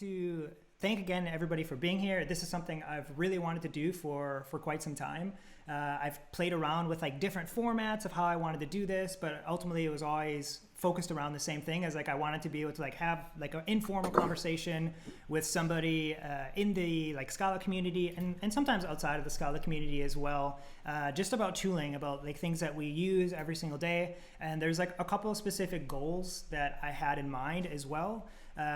to thank again everybody for being here. This is something I've really wanted to do for quite some time. I've played around with like different formats of how I wanted to do this, but ultimately it was always focused around the same thing as like I wanted to be able to like have like an informal conversation with somebody in the like Scala community and sometimes outside of the Scala community as well, just about tooling, about like things that we use every single day. And there's like a couple of specific goals that I had in mind as well.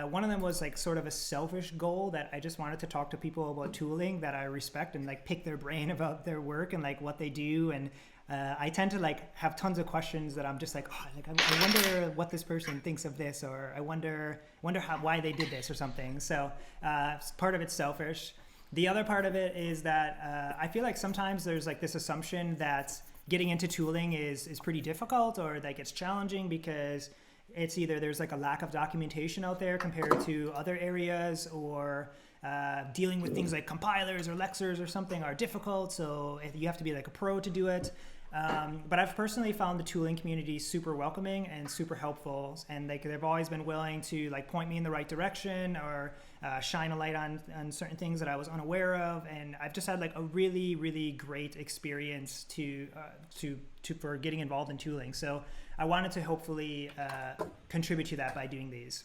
One of them was like sort of a selfish goal that I just wanted to talk to people about tooling that I respect and like pick their brain about their work and like what they do. And I tend to like have tons of questions that I'm just like, oh, like I wonder what this person thinks of this, or I wonder why they did this or something. So part of it's selfish. The other part of it is that I feel like sometimes there's like this assumption that getting into tooling is pretty difficult or like it's challenging because it's either there's like a lack of documentation out there compared to other areas, or dealing with things like compilers or lexers or something are difficult, so you have to be like a pro to do it. But I've personally found the tooling community super welcoming and super helpful, and like they've always been willing to like point me in the right direction or shine a light on certain things that I was unaware of, and I've just had like a really, really great experience for getting involved in tooling. So I wanted to hopefully contribute to that by doing these.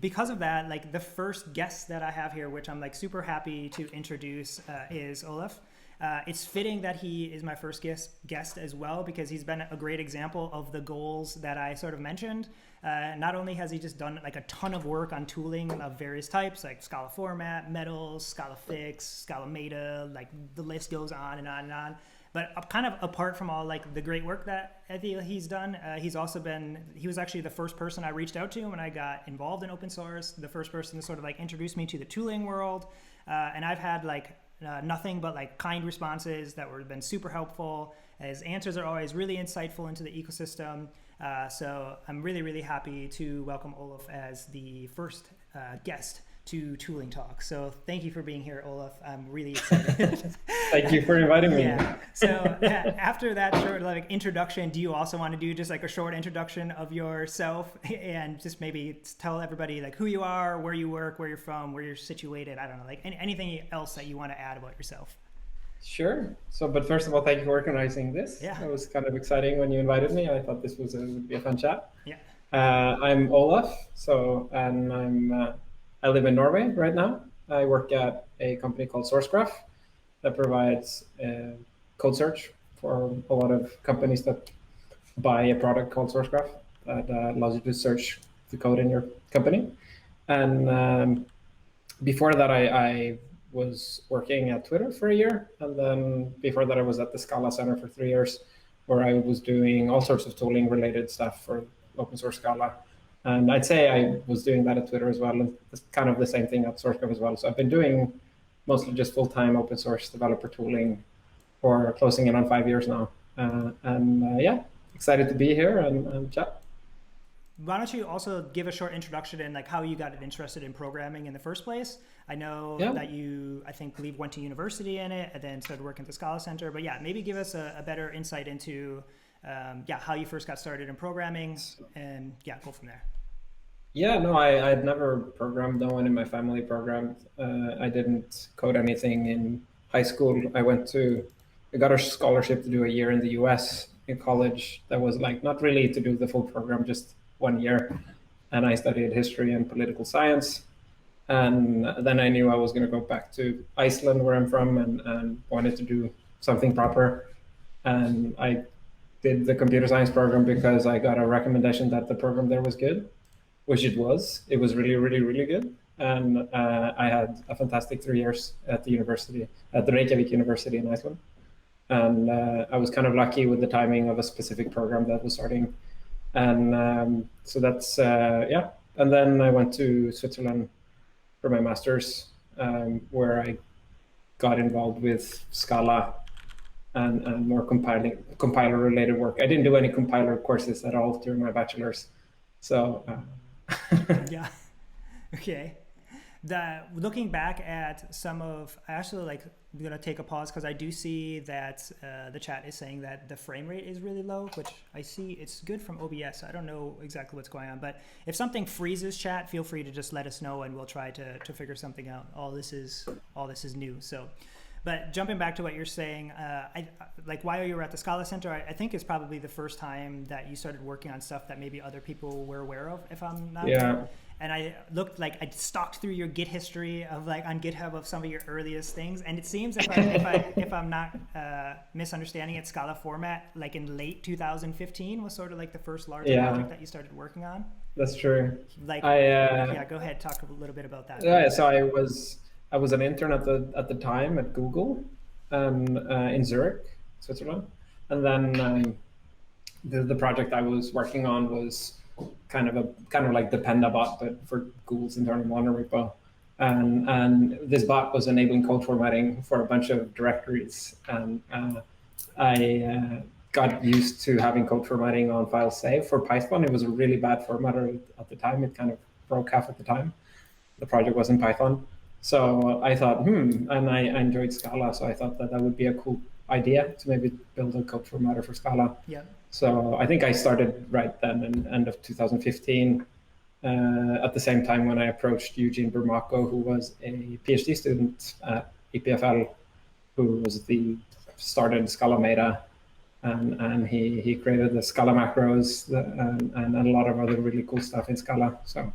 Because of that, like the first guest that I have here, which I'm like super happy to introduce, is Olaf. It's fitting that he is my first guest as well, because he's been a great example of the goals that I sort of mentioned. Not only has he just done like a ton of work on tooling of various types, like Scala format, metals, Scala fix, Scala meta, like the list goes on and on and on. But kind of apart from all like the great work that I feel he's done, he was actually the first person I reached out to when I got involved in open source, the first person to sort of like introduce me to the tooling world. And I've had like nothing but like kind responses that were been super helpful. His answers are always really insightful into the ecosystem. So I'm really, really happy to welcome Olaf as the first guest to Tooling Talk. So thank you for being here, Olaf. I'm really excited. Thank you for inviting me. Yeah. So after that short like introduction, do you also want to do just like a short introduction of yourself and just maybe tell everybody like who you are, where you work, where you're from, where you're situated? I don't know, like anything else that you want to add about yourself. Sure. But first of all, thank you for organizing this. Yeah. It was kind of exciting when you invited me. I thought this would be a fun chat. Yeah. I'm Olaf. And I live in Norway right now. I work at a company called SourceGraph that provides code search for a lot of companies that buy a product called SourceGraph that allows you to search the code in your company. And before that, I was working at Twitter for a year. And then before that, I was at the Scala Center for 3 years, where I was doing all sorts of tooling related stuff for open source Scala. And I'd say I was doing that at Twitter as well, and it's kind of the same thing at SourceGraph as well. So I've been doing mostly just full-time open source developer tooling for closing in on 5 years now. Yeah, excited to be here and chat. Why don't you also give a short introduction and like how you got interested in programming in the first place? I know that you, I think, went to university in it and then started working at the Scala Center. But yeah, maybe give us a better insight into how you first got started in programming, and yeah, go from there. Yeah, no, I'd never programmed. No one in my family programmed. I didn't code anything in high school. I got a scholarship to do a year in the US in college. That was like not really to do the full program, just 1 year. And I studied history and political science. And then I knew I was going to go back to Iceland, where I'm from, and wanted to do something proper. And I did the computer science program because I got a recommendation that the program there was good, which it was. It was really, really, really good. And I had a fantastic 3 years at the university, at the Reykjavik University in Iceland. And I was kind of lucky with the timing of a specific program that was starting. And so that's, yeah. And then I went to Switzerland for my master's, where I got involved with Scala and more compiler-related work. I didn't do any compiler courses at all during my bachelor's. So yeah, okay. Looking back at some of, I actually like, I'm gonna take a pause because I do see that the chat is saying that the frame rate is really low, which I see it's good from OBS. So I don't know exactly what's going on, but if something freezes chat, feel free to just let us know and we'll try to figure something out. All this is new. So, but jumping back to what you're saying, like while you were at the Scala Center, I think it's probably the first time that you started working on stuff that maybe other people were aware of, if I'm not wrong. And I looked like I stalked through your Git history of like on GitHub of some of your earliest things, and it seems if I'm not misunderstanding it, Scala format like in late 2015 was sort of like the first large project that you started working on. That's true. Like, go ahead, talk a little bit about that. Yeah, so I was an intern at the time at Google, in Zurich, Switzerland, and then the project I was working on was kind of like the Panda bot, but for Google's internal monorepo. And this bot was enabling code formatting for a bunch of directories. And I got used to having code formatting on file save. For Python, it was a really bad formatter at the time. It kind of broke half at the time. The project was in Python. So I thought, and I enjoyed Scala, so I thought that would be a cool idea to maybe build a code formatter for Scala. Yeah. So I think I started right then in end of 2015, at the same time when I approached Eugene Burmako, who was a PhD student at EPFL, who started Scala Meta, and he created the Scala macros and a lot of other really cool stuff in Scala. So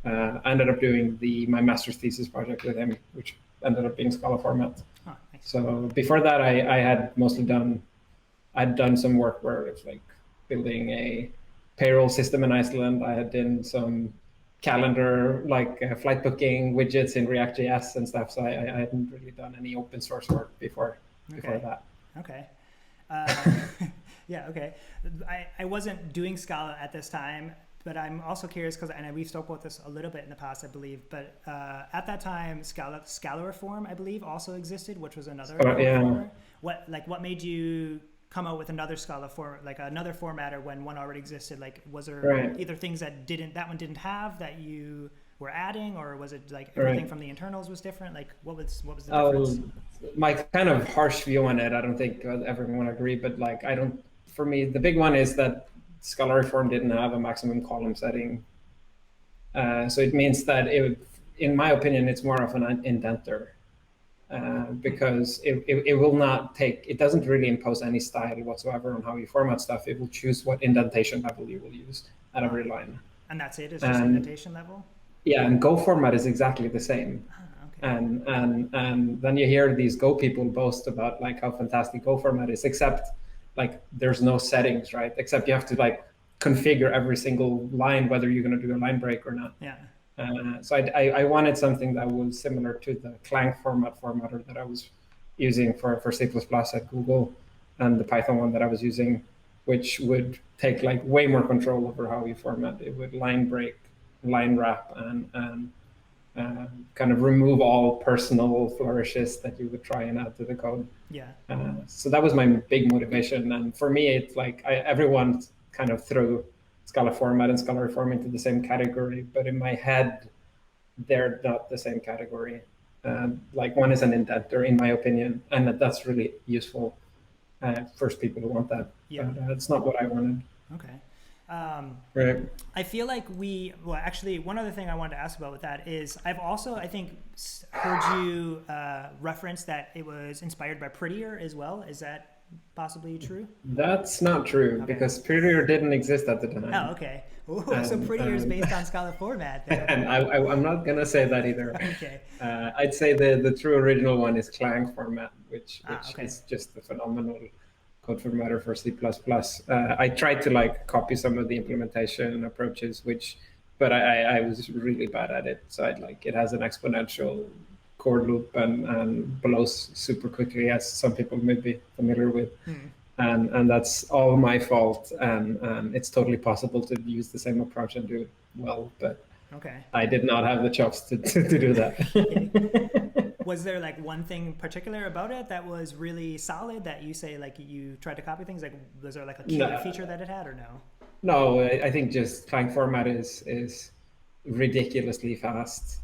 I ended up doing my master's thesis project with him, which ended up being Scala format. Oh, nice. So before that, I had mostly I'd done some work where it's like building a payroll system in Iceland. I had done some calendar, like flight booking widgets in React.js and stuff. So I hadn't really done any open source work before that. Okay. Yeah, okay. I wasn't doing Scala at this time, but I'm also curious because, and we've spoken about this a little bit in the past, I believe, but at that time, Scala Reform, I believe, also existed, which was another reformer. What made you come out with another Scala another formatter when one already existed? Like, was there either things that one didn't have that you were adding, or was it like everything from the internals was different? Like, what was the difference? My kind of harsh view on it, I don't think everyone would agree, but like, for me, the big one is that Scala Reform didn't have a maximum column setting. So it means that in my opinion, it's more of an indenter. Because it doesn't really impose any style whatsoever on how you format stuff. It will choose what indentation level you will use at every line. And that's it, it's just indentation level? Yeah, and Go format is exactly the same. Okay. And then you hear these Go people boast about like how fantastic Go format is, except like there's no settings, right? Except you have to like configure every single line, whether you're going to do a line break or not. Yeah. So I wanted something that was similar to the Clang formatter that I was using for C++ at Google, and the Python one that I was using, which would take like way more control over how you format. It would line break, line wrap, and kind of remove all personal flourishes that you would try and add to the code. Yeah. So that was my big motivation. And for me, it's like everyone kind of threw Scala format and Scala Reform into the same category, but in my head, they're not the same category. Like one is an indenter, in my opinion, and that's really useful for people who want that. Yeah. But it's not what I wanted. Okay. Right. I feel like actually, one other thing I wanted to ask about with that is I've also, I think, heard you reference that it was inspired by Prettier as well. Is that possibly true? That's not true, because Prettier didn't exist at the time. Oh, okay. Ooh, so Prettier is based on Scala format then. And I'm not going to say that either. Okay. I'd say the true original one is Clang format, which okay. is just a phenomenal code formatter for C++. I tried to like copy some of the implementation approaches, but I was really bad at it. So it has an exponential core loop and blows super quickly, as some people may be familiar with. And that's all my fault. And it's totally possible to use the same approach and do it well, but I did not have the chops to do that. Was there like one thing particular about it that was really solid that you say like you tried to copy things? Like, was there like a key feature that it had, or no? No, I think just Clang format is ridiculously fast.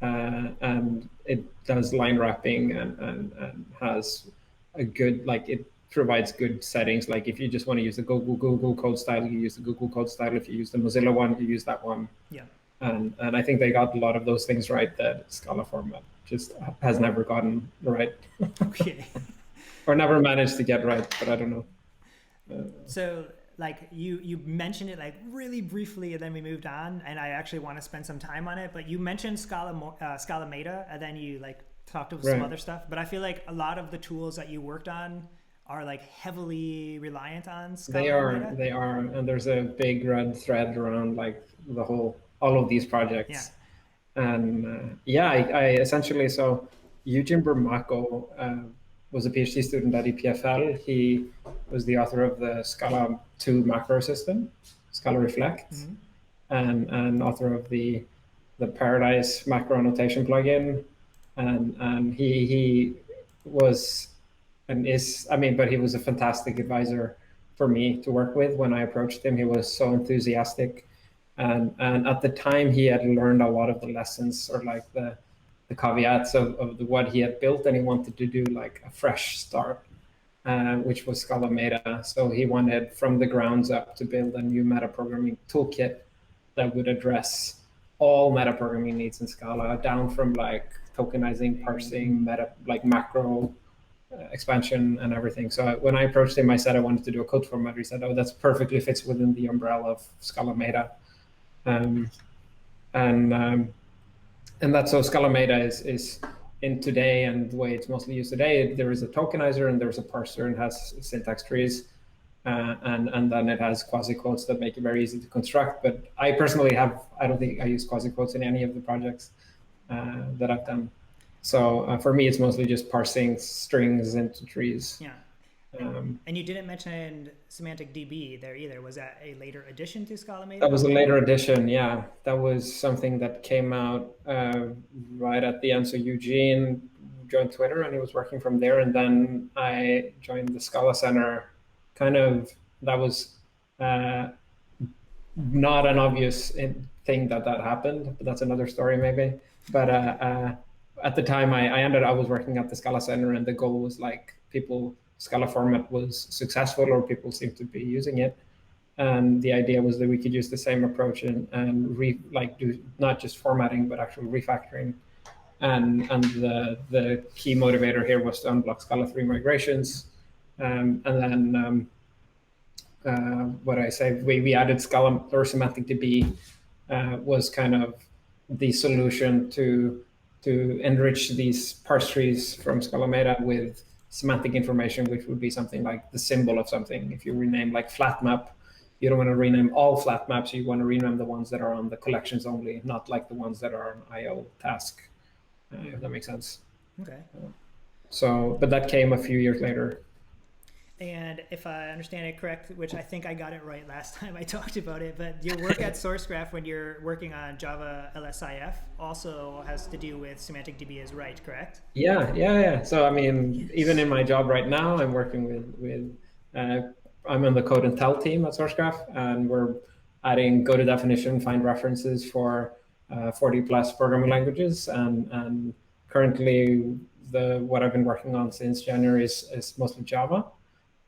and it does line wrapping and has a good, like it provides good settings. Like if you just want to use the Google code style, you use the Google code style. If you use the Mozilla one, you use that one. Yeah. And I think they got a lot of those things right that Scala format just has never gotten right. Okay. Or never managed to get right, but I don't know. So like you mentioned it like really briefly, and then we moved on, and I actually want to spend some time on it. But you mentioned Scala Meta, and then you like talked about some other stuff. But I feel like a lot of the tools that you worked on are like heavily reliant on Scala Meta. They are, and there's a big red thread around like all of these projects. And I essentially, so Eugene Burmako was a PhD student at EPFL. He was the author of the Scala 2 macro system, Scala Reflect, and author of the Paradise macro annotation plugin. And he was and is, I mean, but he was a fantastic advisor for me to work with. When I approached him, he was so enthusiastic. And at the time, he had learned a lot of the lessons, or like the caveats of what he had built, and he wanted to do like a fresh start, which was Scala Meta. So he wanted from the grounds up to build a new metaprogramming toolkit that would address all metaprogramming needs in Scala, down from like tokenizing, parsing, like macro expansion and everything. So when I approached him, I said I wanted to do a code format. He said, "Oh, that's perfectly fits within the umbrella of Scala Meta." And that's, so Scala Meta is in today, and the way it's mostly used today, there is a tokenizer and there's a parser and has syntax trees, and then it has quasi quotes that make it very easy to construct. But I personally I don't think I use quasi quotes in any of the projects that I've done. So for me, it's mostly just parsing strings into trees. Yeah. And you didn't mention semantic DB there either. Was that a later addition to Scala Meta? That was a later addition, yeah. That was something that came out right at the end. So Eugene joined Twitter and he was working from there. And then I joined the Scala Center. That was not an obvious thing that happened, but that's another story maybe. But at the time I was working at the Scala Center, and the goal was like Scala format was successful, or people seemed to be using it. And the idea was that we could use the same approach and do not just formatting, but actual refactoring. And the key motivator here was to unblock Scala 3 migrations. And then we added Scala, or semantic DB was kind of the solution to enrich these parse trees from Scala Meta with semantic information, which would be something like the symbol of something. If you rename like flat map, you don't want to rename all flat maps. You want to rename the ones that are on the collections only, not like the ones that are on IO task, if that makes sense. Okay. But that came a few years later. And if I understand it correct, which I think I got it right last time I talked about it, but your work at SourceGraph when you're working on Java Lsif also has to do with semantic DB is right, correct? Yeah. So I mean, even in my job right now, I'm working with I'm on the code and tell team at SourceGraph, and we're adding go to definition, find references for 40 plus programming languages, and currently what I've been working on since January is mostly Java.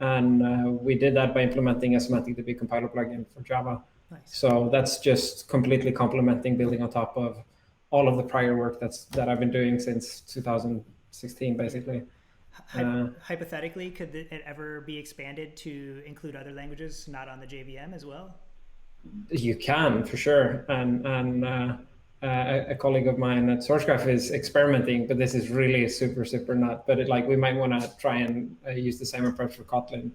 And we did that by implementing a semantic DB compiler plugin for Java. Nice. So that's just completely complementing, building on top of all of the prior work that I've been doing since 2016, basically. Hypothetically, could it ever be expanded to include other languages not on the JVM as well? You can, for sure. And a colleague of mine at SourceGraph is experimenting, but this is really super not. But we might want to try and use the same approach for Kotlin.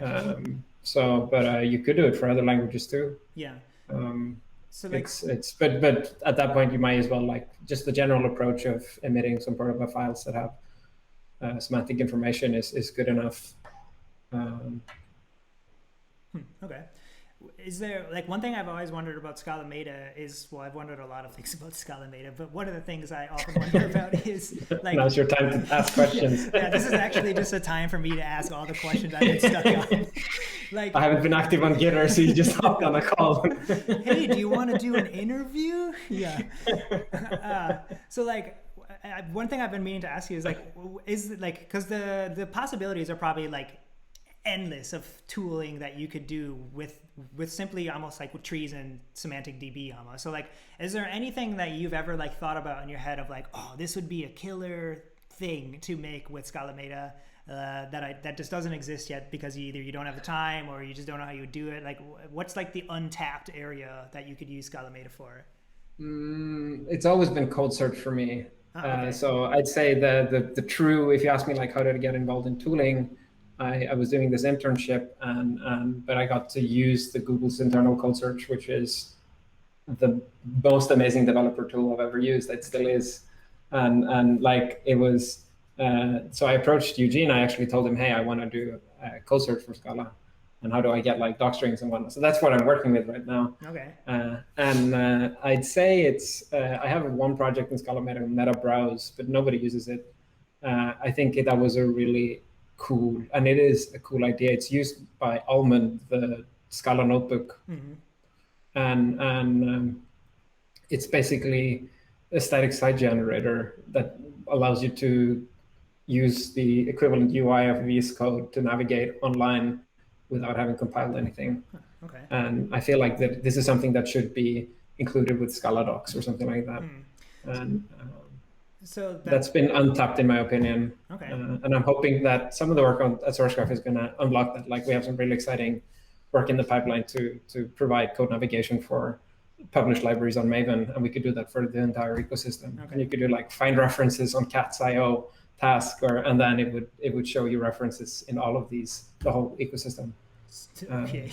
Okay. You could do it for other languages too. Yeah. So but at that point you might as well just the general approach of emitting some protobuf files that have semantic information is good enough. Okay. is there like one thing I've always wondered about Scala Meta is, well, I've wondered a lot of things about Scala Meta, but one of the things I often wonder about is like, now's your time to ask questions. Yeah, this is actually just a time for me to ask all the questions I've been stuck on. Like, I haven't been active on Gitter, so you just hopped on a call. Hey, do you want to do an interview? Yeah. So like, one thing I've been meaning to ask you is like, because the possibilities are probably like endless of tooling that you could do with simply almost like with trees and semantic DB almost. So like, is there anything that you've ever like thought about in your head of like, oh, this would be a killer thing to make with Scala Meta that just doesn't exist yet because either you don't have the time or you just don't know how you would do it? Like, what's like the untapped area that you could use Scala Meta for? It's always been code search for me. Okay. So I'd say the true, if you ask me like how did I get involved in tooling, I was doing this internship but I got to use the Google's internal code search, which is the most amazing developer tool I've ever used. It still is. And like it was, so I approached Eugene. I actually told him, hey, I want to do code search for Scala. And how do I get like doc strings and whatnot? So that's what I'm working with right now. Okay. I'd say it's, I have one project in Scala Meta Browse, but nobody uses it. I think that was a really cool, and it is a cool idea. It's used by Almond, the Scala notebook. Mm-hmm. And it's basically a static site generator that allows you to use the equivalent UI of VS Code to navigate online without having compiled anything. Okay. And I feel like that this is something that should be included with Scala docs or something like that. And so that's been untapped in my opinion. Okay. And I'm hoping that some of the work at SourceGraph is going to unlock that. Like we have some really exciting work in the pipeline to provide code navigation for published libraries on Maven, and we could do that for the entire ecosystem. Okay. And you could do like find references on Cats.io task, and then it would show you references in all of these, the whole ecosystem. Okay,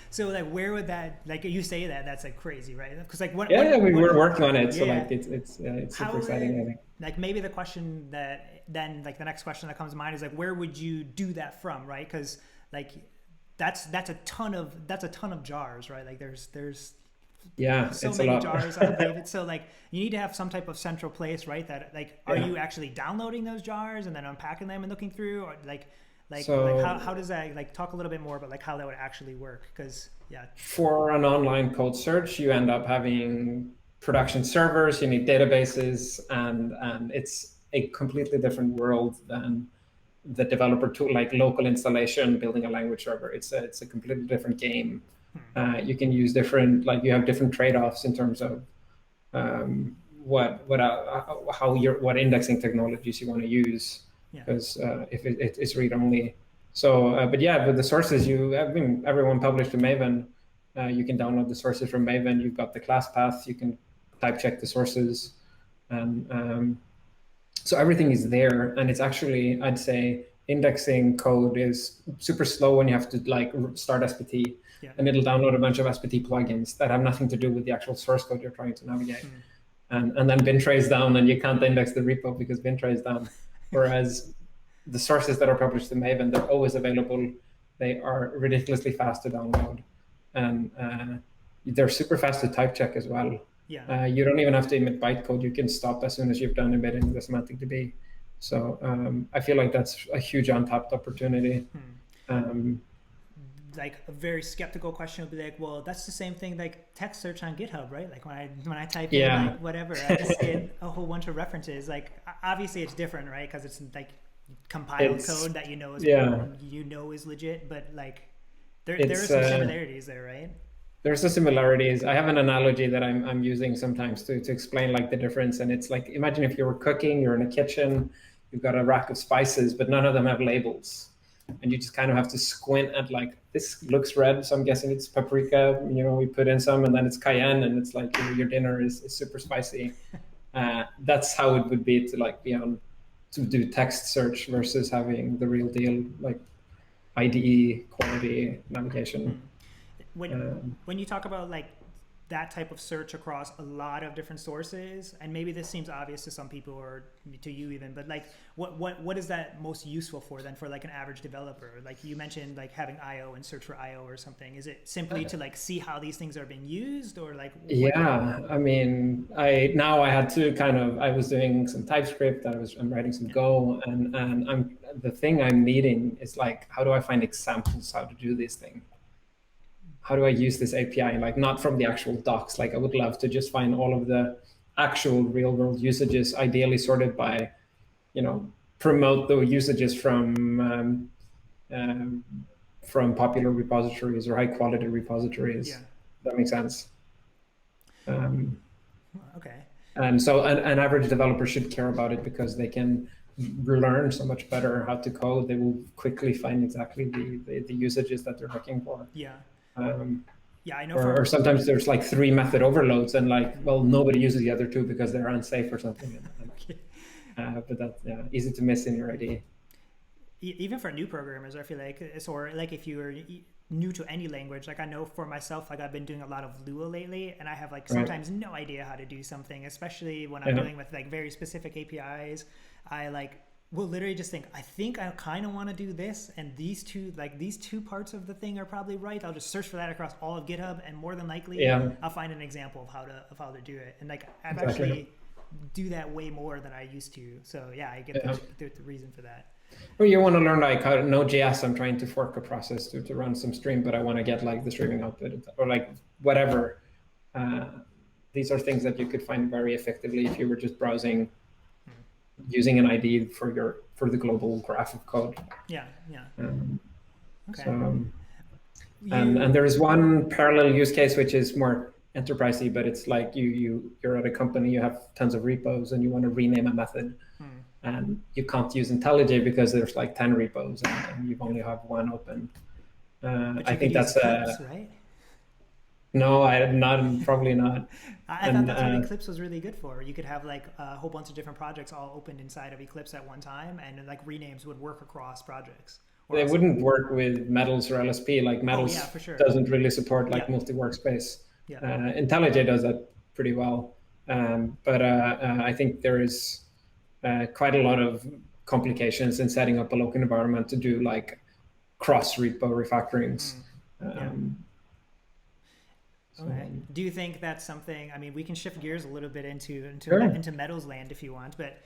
so like where would that, like you say that's like crazy, right? Because like we're working on it, so yeah. like it's super exciting, I think. Like maybe the question that then like the next question that comes to mind is like, where would you do that from, right? Because like that's a ton of jars, right? Like there's so many jars on Maven. So like you need to have some type of central place, right? That like, are you actually downloading those jars and then unpacking them and looking through, or like how does that, like, talk a little bit more about like how that would actually work? Because for an online code search, you end up having production servers, you need databases, and it's a completely different world than the developer tool, like local installation, building a language server. It's a completely different game. You can use different, like you have different trade-offs in terms of what indexing technologies you want to use. Because if it's read-only. So, but the sources, everyone published to Maven. You can download the sources from Maven. You've got the class path. You can type check the sources. And so everything is there. And it's actually, I'd say, indexing code is super slow when you have to like start SPT. And it'll download a bunch of SPT plugins that have nothing to do with the actual source code you're trying to navigate. And then bin tray is down, and you can't index the repo because bin tray is down. Whereas the sources that are published in Maven, they're always available. They are ridiculously fast to download. And they're super fast to type check as well. You don't even have to emit bytecode. You can stop as soon as you've done embedding the semantic DB. So I feel like that's a huge untapped opportunity. Like a very skeptical question would be like, well, that's the same thing like text search on GitHub, right? Like when I type in like whatever, I just get a whole bunch of references. Like obviously it's different, right? Because it's like compiled code that is legit, but like there are some similarities there, right? There's the similarities. I have an analogy that I'm using sometimes to explain like the difference. And it's like, imagine if you were cooking, you're in a kitchen, you've got a rack of spices, but none of them have labels. And you just kind of have to squint at like, this looks red, so I'm guessing it's paprika. We put in some, and then it's cayenne, and it's like your dinner is super spicy. That's how it would be to like to do text search versus having the real deal like IDE quality navigation. When you talk about like that type of search across a lot of different sources, and maybe this seems obvious to some people or to you even, but like what is that most useful for then for like an average developer? Like you mentioned like having IO and search for IO or something. Is it simply to like see how these things are being used, or like Yeah, I mean, I was doing some TypeScript, I'm writing some Go, and the thing I'm needing is like, how do I find examples how to do this thing? How do I use this API? Like not from the actual docs. Like I would love to just find all of the actual real world usages, ideally sorted by, promote the usages from popular repositories or high quality repositories. Yeah. That makes sense. Okay. And so an average developer should care about it because they can learn so much better how to code. They will quickly find exactly the usages that they're looking for. Yeah. Yeah, I know. Or sometimes there's like 3 method overloads and like, well, nobody uses the other 2 because they're unsafe or something. But that's easy to miss in your IDE. Even for new programmers, I feel like or like if you're new to any language, like I know for myself, like I've been doing a lot of Lua lately, and I have like sometimes no idea how to do something, especially when I'm dealing with like very specific APIs. I like will literally just think, I think I kind of want to do this, and these two parts of the thing are probably right. I'll just search for that across all of GitHub, and more than likely I'll find an example of how to do it. And like I've actually do that way more than I used to. So yeah, I get the reason for that. Or you want to learn like how Node.js, I'm trying to fork a process to run some stream, but I want to get like the streaming output or like whatever. These are things that you could find very effectively if you were just browsing, using an IDE for the global graph of code. Yeah. Okay. So, and there is one parallel use case which is more enterprisey, but it's like you're at a company, you have tons of repos, and you want to rename a method. And you can't use IntelliJ because there's like 10 repos and you only have one open. I think that's Eclipse, right? No, probably not. I thought that's what Eclipse was really good for. You could have like a whole bunch of different projects all opened inside of Eclipse at one time, and like renames would work across projects. They wouldn't work with Metals or LSP. Like Metals for sure. doesn't really support like multi-workspace. IntelliJ does that pretty well. But I think there is quite a lot of complications in setting up a local environment to do like cross repo refactorings. Okay. Do you think that's something? I mean, we can shift gears a little bit into Metals land if you want, but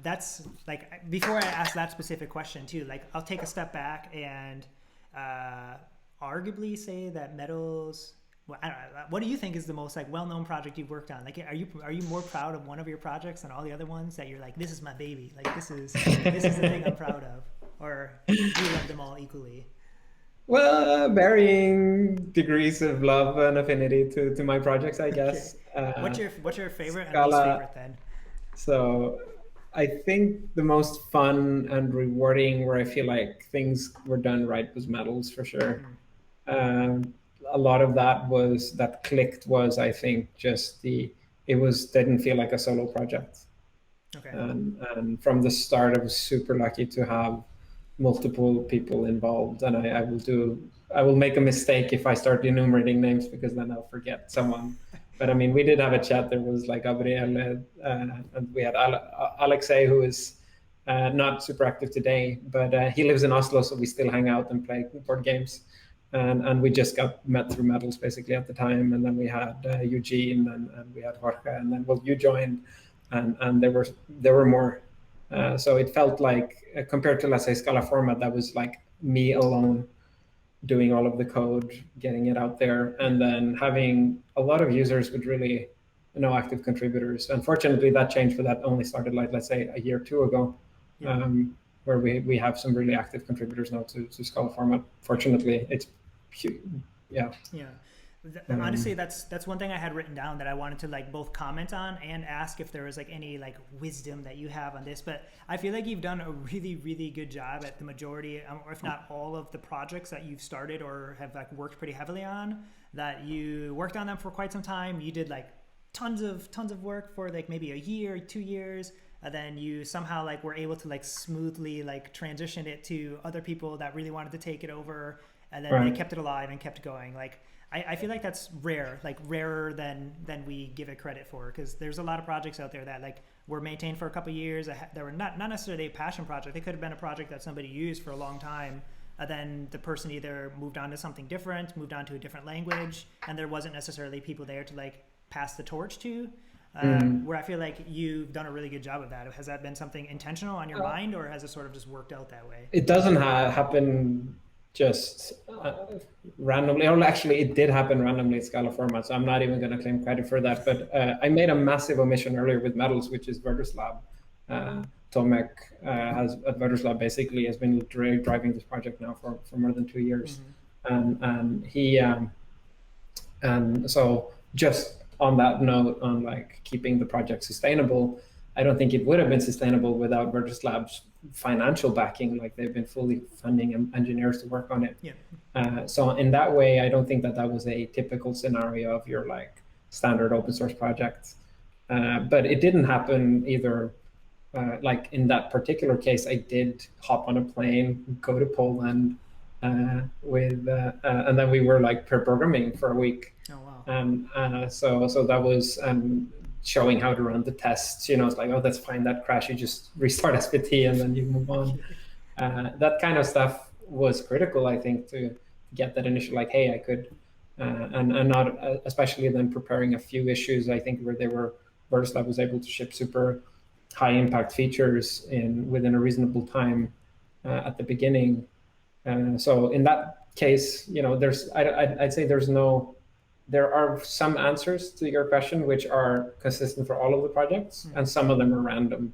that's like before I ask that specific question too. Like, I'll take a step back and arguably say that Metals. Well, I don't know. What do you think is the most like well-known project you've worked on? Like, are you more proud of one of your projects than all the other ones that you're like, this is my baby, like this is the thing I'm proud of, or do you love them all equally? Well, varying degrees of love and affinity to my projects, I guess. Okay. What's your favorite Scala, and least favorite then? So, I think the most fun and rewarding, where I feel like things were done right, was Metals for sure. A lot of that clicked was, I think, just didn't feel like a solo project. Okay. And from the start, I was super lucky to have multiple people involved, and I will make a mistake if I start enumerating names because then I'll forget someone. But I mean, we did have a chat. There was like Gabriel, and we had Alexei, who is not super active today, but he lives in Oslo, so we still hang out and play board games. And we just got met through Metals basically at the time, and then we had Eugene and we had Jorge, and then you joined, and there were more. So it felt like compared to, let's say, Scala format, that was like me alone doing all of the code, getting it out there, and then having a lot of users with really no active contributors. Unfortunately, that changed, but that only started like, let's say, a year or 2 ago. Where we have some really active contributors now to Scala format. Fortunately, it's honestly, that's one thing I had written down that I wanted to like both comment on and ask if there was like any like wisdom that you have on this. But I feel like you've done a really, really good job at the majority, or if not all, of the projects that you've started or have like worked pretty heavily on. That you worked on them for quite some time. You did like tons of work for like maybe a year, 2 years. And then you somehow like were able to like smoothly like transition it to other people that really wanted to take it over, and then they kept it alive and kept going. Like I feel like that's rare, like rarer than we give it credit for, because there's a lot of projects out there that like were maintained for a couple of years. They were not necessarily a passion project. They could have been a project that somebody used for a long time. And then the person either moved on to something different, moved on to a different language, and there wasn't necessarily people there to like pass the torch to. Where I feel like you've done a really good job of that. Has that been something intentional on your mind, or has it sort of just worked out that way? It doesn't happen just randomly. Or actually, it did happen randomly in Scala format, so I'm not even going to claim credit for that. But I made a massive omission earlier with metals, which is Verduslab. Tomek has at Verduslab basically has been driving this project now for more than 2 years, and he and so just on that note, on like keeping the project sustainable, I don't think it would have been sustainable without Verduslab's financial backing. Like they've been fully funding engineers to work on it. Yeah. So in that way, I don't think that was a typical scenario of your like standard open source project. But it didn't happen either. Like in that particular case, I did hop on a plane, go to Poland with, and then we were like pair programming for a week. Oh wow. So that was showing how to run the tests. You know, it's like, oh, that's fine, that crash, you just restart SPT and then you move on. That kind of stuff was critical, I think, to get that initial like, hey, I could, and not especially then preparing a few issues. I think where Verduslab was able to ship super high impact features within a reasonable time at the beginning. So in that case, you know, I'd say there are some answers to your question which are consistent for all of the projects, and some of them are random.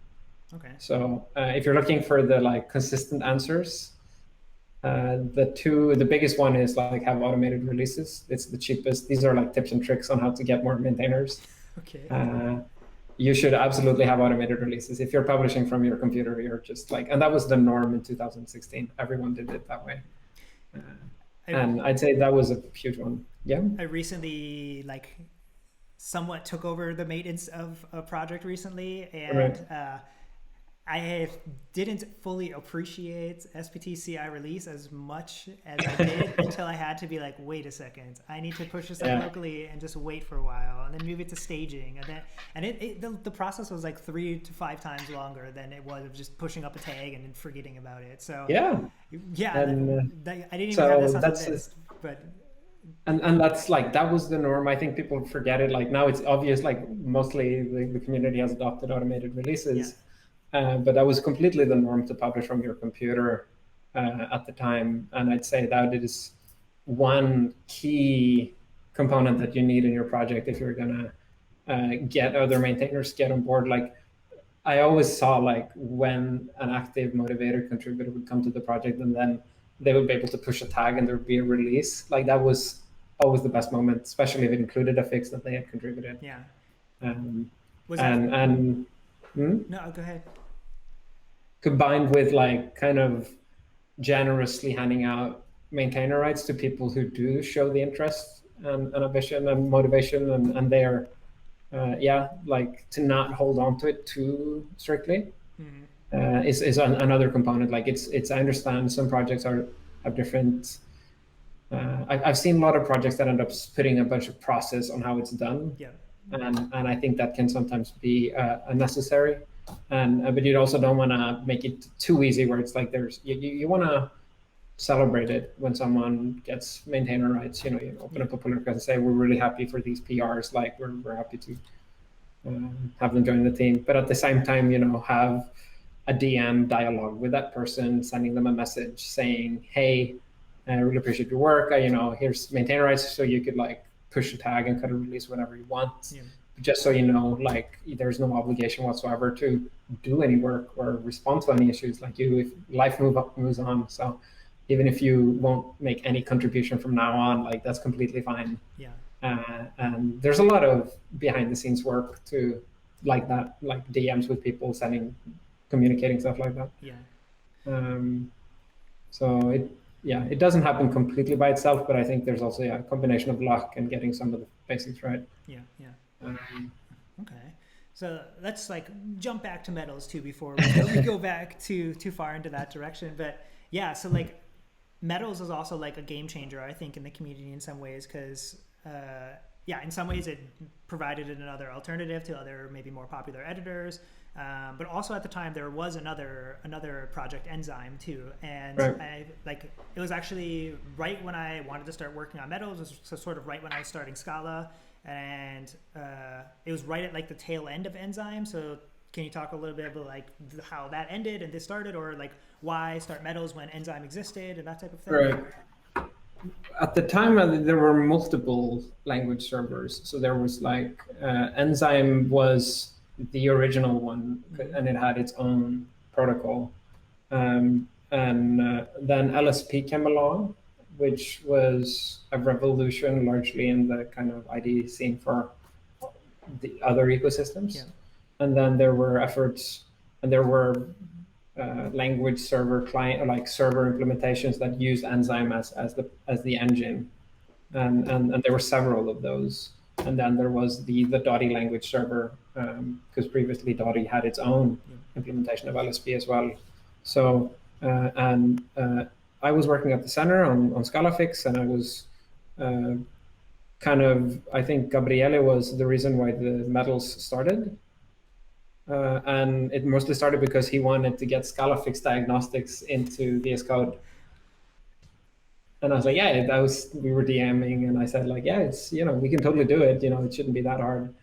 Okay. So if you're looking for the like consistent answers, the biggest one is like have automated releases. It's the cheapest. These are like tips and tricks on how to get more maintainers. Okay. You should absolutely have automated releases. If you're publishing from your computer, you're just like, and that was the norm in 2016. Everyone did it that way. And I'd say that was a huge one. Yeah. I recently like somewhat took over the maintenance of a project recently, and I didn't fully appreciate SPT CI release as much as I did until I had to be like, wait a second, I need to push this up locally and just wait for a while and then move it to staging. And then the process was like 3 to 5 times longer than it was of just pushing up a tag and then forgetting about it. So yeah, and, I didn't even have this on the list, but. And that's like, that was the norm. I think people forget it. Like now it's obvious, like mostly the community has adopted automated releases. But that was completely the norm to publish from your computer at the time. And I'd say that is one key component that you need in your project if you're gonna get other maintainers get on board. Like I always saw like when an active motivator contributor would come to the project and then they would be able to push a tag and there would be a release. Like that was always the best moment, especially if it included a fix that they had contributed. Yeah. No, go ahead. Combined with like kind of generously handing out maintainer rights to people who do show the interest and ambition and motivation and their like to not hold on to it too strictly is another component. Like it's I understand some projects have different. I've seen a lot of projects that end up putting a bunch of process on how it's done, and I think that can sometimes be unnecessary. But you also don't want to make it too easy where it's like you want to celebrate it when someone gets maintainer rights. You open up a pull request and say we're really happy for these PRs. Like we're happy to have them join the team. But at the same time, have a DM dialogue with that person, sending them a message saying, hey, I really appreciate your work. Here's maintainer rights, so you could like push a tag and cut a release whenever you want. Just so like there's no obligation whatsoever to do any work or respond to any issues. Like if life moves on, so even if you won't make any contribution from now on, like that's completely fine. And there's a lot of behind the scenes work to like that, like DMs with people communicating stuff like that. So it doesn't happen completely by itself, but I think there's also a combination of luck and getting some of the basics right. Okay, so let's like jump back to metals too before we go back too far into that direction. But so like metals is also like a game changer, I think, in the community in some ways, because yeah, in some ways it provided another alternative to other maybe more popular editors. But also at the time there was another project, Enzyme, too, and Right. it was actually right when I wanted to start working on metals. It was sort of right when I was starting Scala, and it was right at like the tail end of Enzyme. So can you talk a little bit about like how that ended and this started, or like why start metals when Enzyme existed and that type of thing? Right. At the time, there were multiple language servers. So there was like Enzyme was the original one, and it had its own protocol. And then LSP came along, which was a revolution largely in the kind of IDE scene for the other ecosystems. Yeah. And then there were efforts, and there were language server client, or like server implementations that used Enzyme as the engine, and there were several of those. And then there was the Dotty language server, because previously Dotty had its own implementation of LSP as well. So I was working at the center on ScalaFix, and I was I think Gabriele was the reason why the metals started. And it mostly started because he wanted to get ScalaFix diagnostics into VS Code. And I was like, yeah, we were DMing, and I said like, yeah, it's, we can totally do it. It shouldn't be that hard.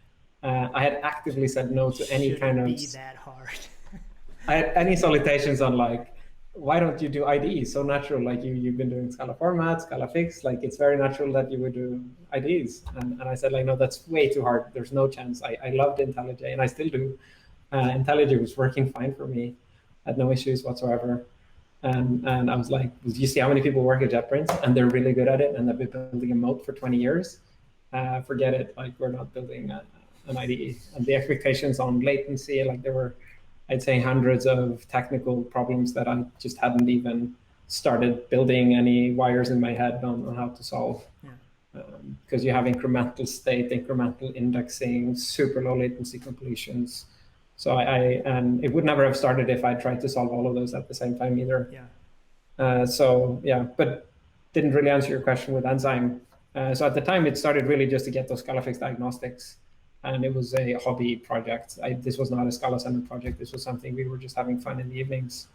I had actively said no to any kind of. Shouldn't be that hard. I had any solicitations on like, why don't you do IDEs? So natural, like you've been doing Scala format, ScalaFix, like it's very natural that you would do IDEs. And I said like, no, that's way too hard. There's no chance. I loved IntelliJ, and I still do. IntelliJ was working fine for me, had no issues whatsoever. And I was like, you see how many people work at JetBrains, and they're really good at it, and they've been building a moat for 20 years. Forget it. Like, we're not building an IDE. And the expectations on latency, like there were, I'd say, hundreds of technical problems that I just hadn't even started building any wires in my head on how to solve. Because you have incremental state, incremental indexing, super low latency completions. So and it would never have started if I tried to solve all of those at the same time either. But didn't really answer your question with Enzyme. So at the time, it started really just to get those ScalaFix diagnostics, and it was a hobby project. This was not a Scala Center project. This was something we were just having fun in the evenings.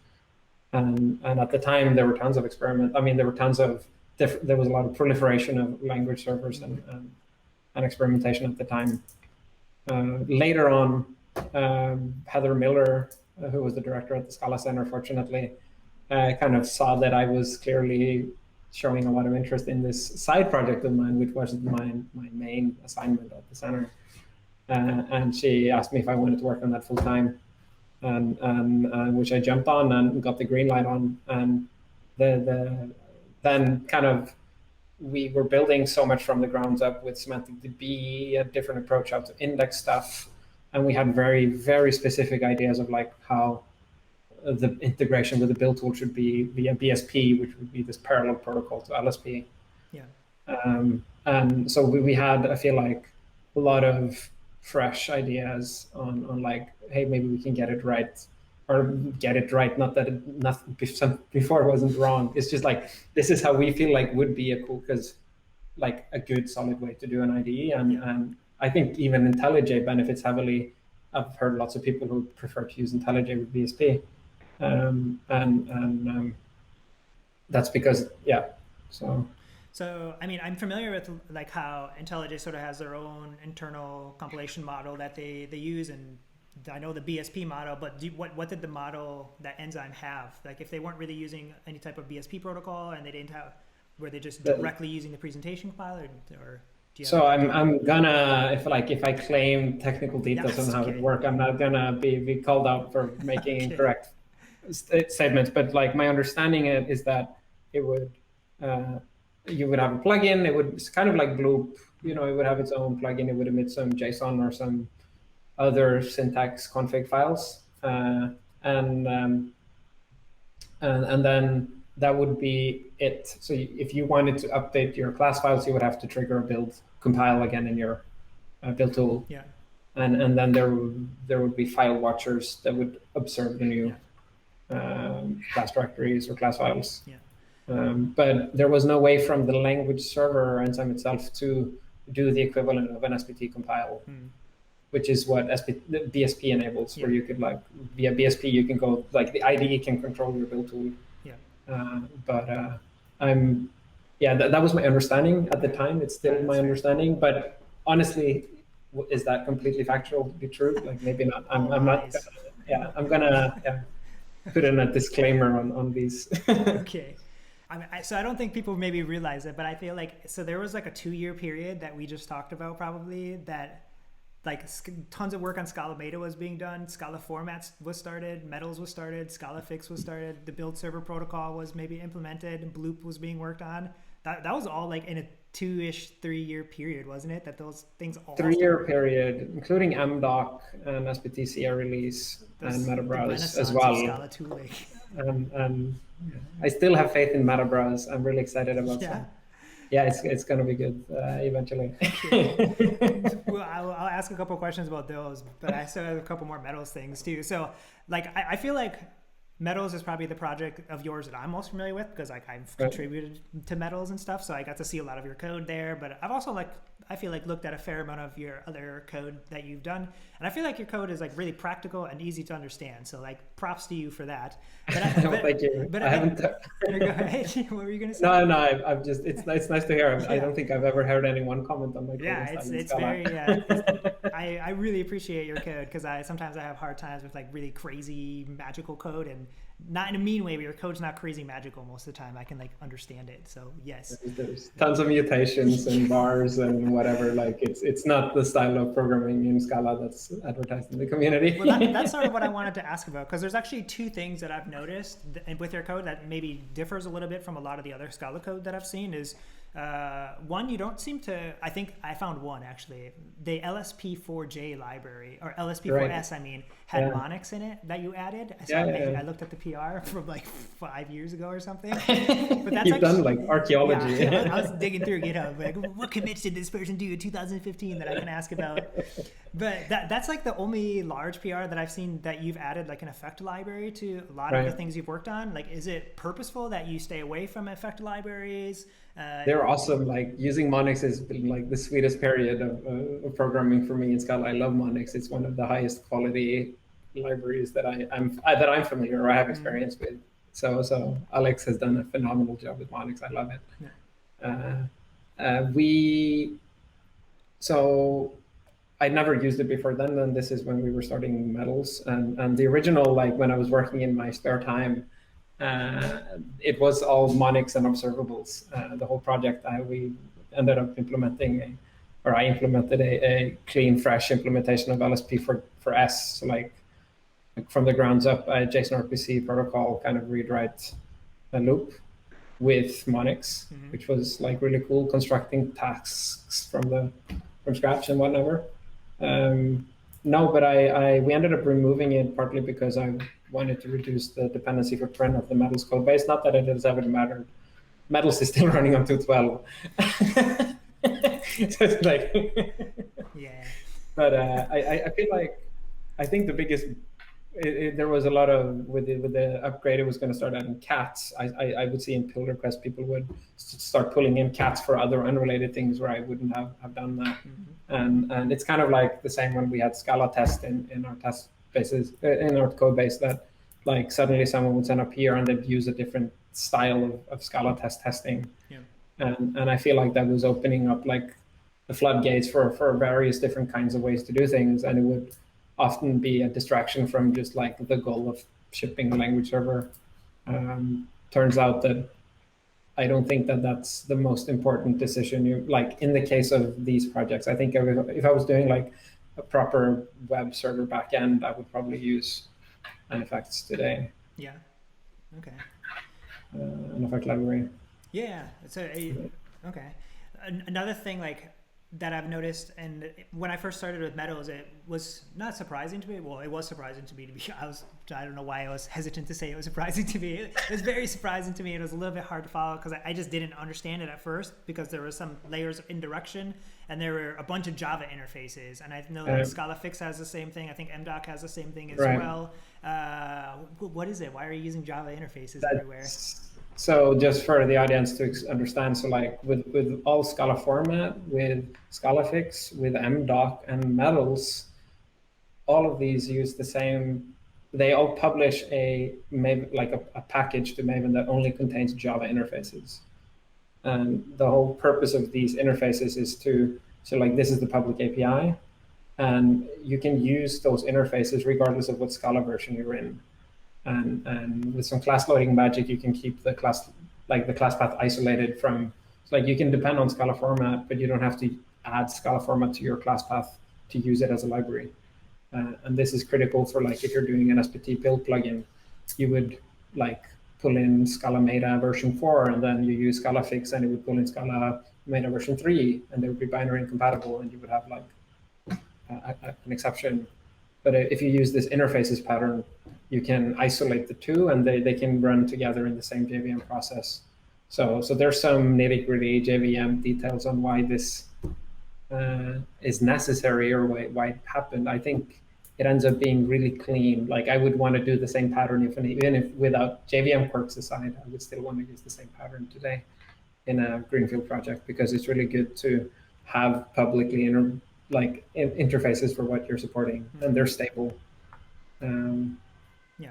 And at the time, there were tons of experiments. I mean, there were tons of there was a lot of proliferation of language servers and experimentation at the time. Later on, Heather Miller, who was the director at the Scala Center, fortunately, kind of saw that I was clearly showing a lot of interest in this side project of mine, which was my main assignment at the center. And she asked me if I wanted to work on that full time, and which I jumped on and got the green light on. And then kind of we were building so much from the ground up with Semantic DB, a different approach how to index stuff. And we had very, very specific ideas of like how the integration with the build tool should be via BSP, which would be this parallel protocol to LSP. And so we had, I feel like, a lot of fresh ideas on like, hey, maybe we can get it right, or get it right. Not that before it wasn't wrong. It's just like, this is how we feel like would be a cool, because like a good solid way to do an IDE. And I think even IntelliJ benefits heavily. I've heard lots of people who prefer to use IntelliJ with BSP. That's because, So, I mean, I'm familiar with like how IntelliJ sort of has their own internal compilation model that they use, and I know the BSP model, but what did the model that Enzyme have? Like, if they weren't really using any type of BSP protocol and they didn't have, were they just directly using the presentation compiler, or so I'm gonna, if I claim technical details on how it works, I'm not gonna be called out for making incorrect statements. But like my understanding is that it would you would have a plugin. It's kind of like Bloop. It would have its own plugin. It would emit some JSON or some other syntax config files, and then that would be it. So if you wanted to update your class files, you would have to trigger a compile again in your build tool. And then there would be file watchers that would observe the new class directories or class files. But there was no way from the language server or enzyme itself to do the equivalent of an SPT compile, which is what the BSP enables, where you could like via BSP you can go like the IDE can control your build tool. That was my understanding at the time. It's still my understanding, but honestly, is that completely factual to be true? Like maybe not. I'm not. I'm gonna put in a disclaimer on these. Okay. So I don't think people maybe realize it, but I feel like, so there was like a 2-year period that we just talked about probably, that like tons of work on Scala Beta was being done, Scala formats was started, Metals was started, Scala Fix was started, the build server protocol was maybe implemented, Bloop was being worked on. That was all like in a 3-year period, wasn't it? That those things all 3-year period, including MDoc and SPTCR release and MetaBrowse as well. Scala tooling. And I still have faith in MetaBrowse. I'm really excited about that. Yeah, it's going to be good eventually. Well, I'll ask a couple questions about those, but I still have a couple more Metals things too. So like, I feel like Metals is probably the project of yours that I'm most familiar with, because like I've contributed to Metals and stuff, so I got to see a lot of your code there. But I've also I feel like looked at a fair amount of your other code that you've done, and I feel like your code is like really practical and easy to understand. So like props to you for that. Thank you. But I haven't. Go ahead. What were you gonna say? No. I've just it's nice to hear. I don't think I've ever heard anyone comment on my code. Yeah, it's very. I really appreciate your code, because sometimes I have hard times with like really crazy magical code, and not in a mean way, but your code's not crazy magical most of the time. I can like understand it. So yes. There's tons of mutations and bars and whatever. Like it's not the style of programming in Scala that's advertised in the community. Well, that's sort of what I wanted to ask about, because there's actually 2 things that I've noticed with your code that maybe differs a little bit from a lot of the other Scala code that I've seen. Is one, you don't seem to, I think I found one actually, the LSP4J library, or LSP4S, I mean, had Monix in it that you added. I looked at the PR from like 5 years ago or something. But that's You've done like archaeology. Yeah, I was digging through GitHub, like what commits did this person do in 2015 that I can ask about. But that's like the only large PR that I've seen that you've added like an effect library to a lot of the things you've worked on. Like, is it purposeful that you stay away from effect libraries? They're awesome. Like using Monix has been like the sweetest period of programming for me in Scala. I love Monix. It's one of the highest quality libraries that I'm familiar or I have experience with. So Alex has done a phenomenal job with Monix. I love it. So I'd never used it before then, and this is when we were starting Metals. And the original, like when I was working in my spare time, it was all Monix and observables. The whole project, we ended up implementing, I implemented a clean, fresh implementation of LSP for S. So like from the grounds up, a JSON RPC protocol kind of rewrite a loop with Monix, which was like really cool, constructing tasks from scratch and whatever. No, but we ended up removing it partly because I wanted to reduce the dependency footprint of the Metals code base. Not that it has ever mattered. Metals is still running on 2.12. So it's like, But I feel like, I think the biggest, there was a lot of, with the upgrade, it was going to start adding cats. I would see in pull requests, people would start pulling in cats for other unrelated things where I wouldn't have done that. And it's kind of like the same when we had Scala test in our test bases, in our code base, that like suddenly someone would send up here and they'd use a different style of Scala testing. And I feel like that was opening up like the floodgates for various different kinds of ways to do things. And it would often be a distraction from just like the goal of shipping a language server. Turns out that I don't think that that's the most important decision. Like in the case of these projects, I think if I was doing like a proper web server backend, I would probably use an effects today. Yeah. Okay. An effect library. Yeah. Okay. Another thing like that I've noticed, and when I first started with Metals, it was not surprising to me. Well, it was surprising to me. I don't know why I was hesitant to say it was surprising to me. It was very surprising to me. It was a little bit hard to follow because I just didn't understand it at first, because there were some layers of indirection and there were a bunch of Java interfaces. And I know that Scala Fix has the same thing. I think MDoc has the same thing as well. What is it? Why are you using Java interfaces everywhere? So just for the audience to understand, so like with all Scala format, with Scalafix, with MDoc and Metals, all of these use the same. They all publish a package to Maven that only contains Java interfaces. And the whole purpose of these interfaces is so like this is the public API, and you can use those interfaces regardless of what Scala version you're in. And with some class loading magic, you can keep the class path isolated from, so like you can depend on Scala format, but you don't have to add Scala format to your class path to use it as a library. And this is critical for like if you're doing an SPT build plugin, you would like pull in Scala Meta version 4, and then you use Scala Fix, and it would pull in Scala Meta version 3, and they would be binary incompatible, and you would have like an exception. But if you use this interfaces pattern, you can isolate the two, and they can run together in the same JVM process. So there's some nitty-gritty JVM details on why this is necessary or why it happened. I think it ends up being really clean. Like I would want to do the same pattern even if without JVM quirks aside, I would still want to use the same pattern today in a greenfield project, because it's really good to have publicly interfaces for what you're supporting, and they're stable. Yeah.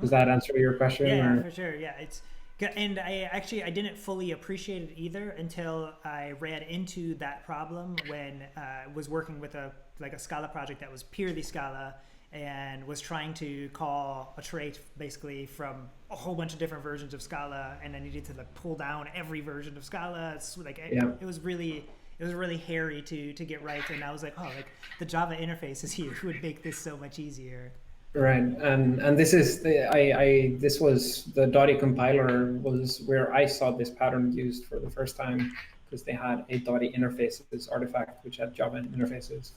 Does that answer your question? Yeah, for sure. Yeah, it's good. And I didn't fully appreciate it either until I ran into that problem when I was working with a Scala project that was purely Scala and was trying to call a trait basically from a whole bunch of different versions of Scala, and I needed to like pull down every version of Scala. It's like it was really hairy to get right, and I was like, oh, like the Java interfaces here would make this so much easier. Right, and this is this was the Dotty compiler was where I saw this pattern used for the first time, because they had a Dotty interfaces artifact which had Java interfaces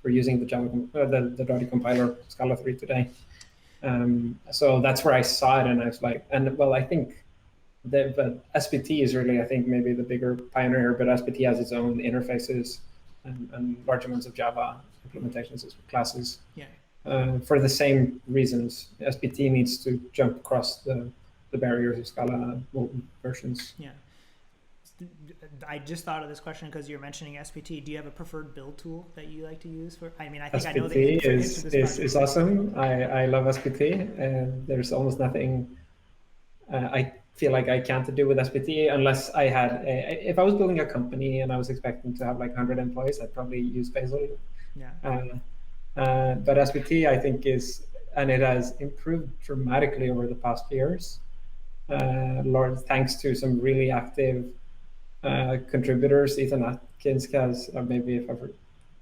for using the Java the Dotty compiler Scala 3 today. So that's where I saw it, and I was like, I think but SPT is really, I think, maybe the bigger pioneer, but SPT has its own interfaces and large amounts of Java implementations as classes. Yeah. For the same reasons, SPT needs to jump across the barriers of Scala versions. Yeah. I just thought of this question because you're mentioning SPT. Do you have a preferred build tool that you like to use for? I mean, I think SPT I know that is awesome. I love SPT. There's almost nothing I feel like I can't do with SPT unless I had. If I was building a company and I was expecting to have like 100 employees, I'd probably use Bazel. Yeah. But SPT, I think, and it has improved dramatically over the past years. Thanks to some really active contributors. Ethan Atkins has, maybe if I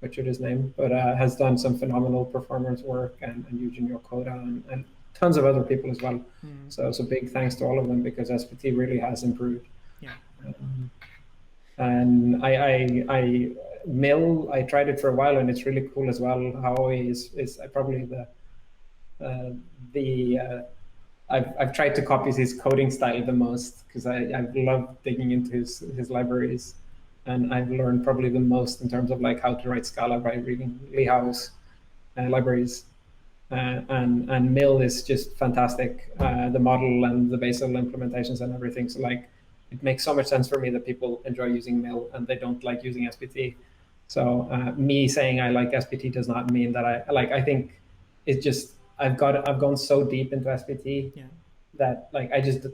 butchered his name, but has done some phenomenal performance work, and Eugene Yokoda and tons of other people as well. So big thanks to all of them, because SPT really has improved. Yeah. And I Mill, I tried it for a while, and it's really cool as well. Howie is probably I've tried to copy his coding style the most, because I love digging into his libraries, and I've learned probably the most in terms of like how to write Scala by reading Lehau's libraries. And Mill is just fantastic. The model and the Bazel implementations and everything. So like, it makes so much sense for me that people enjoy using Mill and they don't like using SPT. So me saying I like SPT does not mean that I think it's just I've gone so deep into SPT that like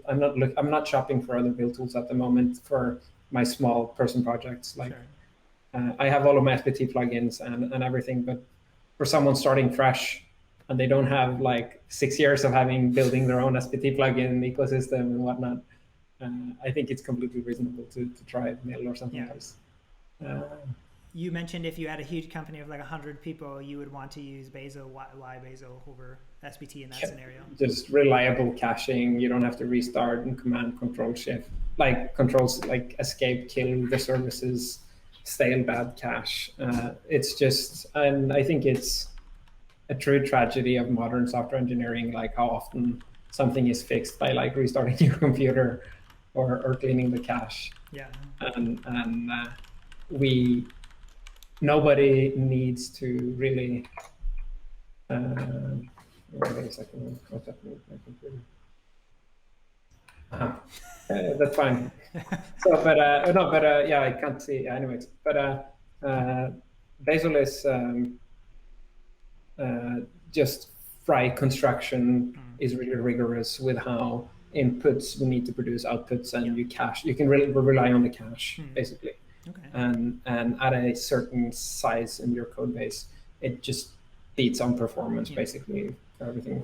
I'm not shopping for other build tools at the moment for my small person projects. Like I have all of my SPT plugins and everything, but for someone starting fresh and they don't have like 6 years of building their own SPT plugin ecosystem and whatnot, I think it's completely reasonable to try Mill or something else. You mentioned if you had a huge company of like 100 people, you would want to use Bazel. Why Bazel over SPT in that scenario? Just reliable caching. You don't have to restart and command control shift. Like controls like escape, kill the services, stale bad cache. It's just, and I think it's a true tragedy of modern software engineering, like how often something is fixed by like restarting your computer or cleaning the cache. Yeah. And nobody needs to really. Wait a second. What's happening with my computer? Uh-huh. That's fine. So, yeah, I can't see. Anyways, Bazel is just Fry construction is really rigorous with how inputs we need to produce outputs, and you cache. You can really rely on the cache basically, and at a certain size in your code base, it just beats on performance basically for everything.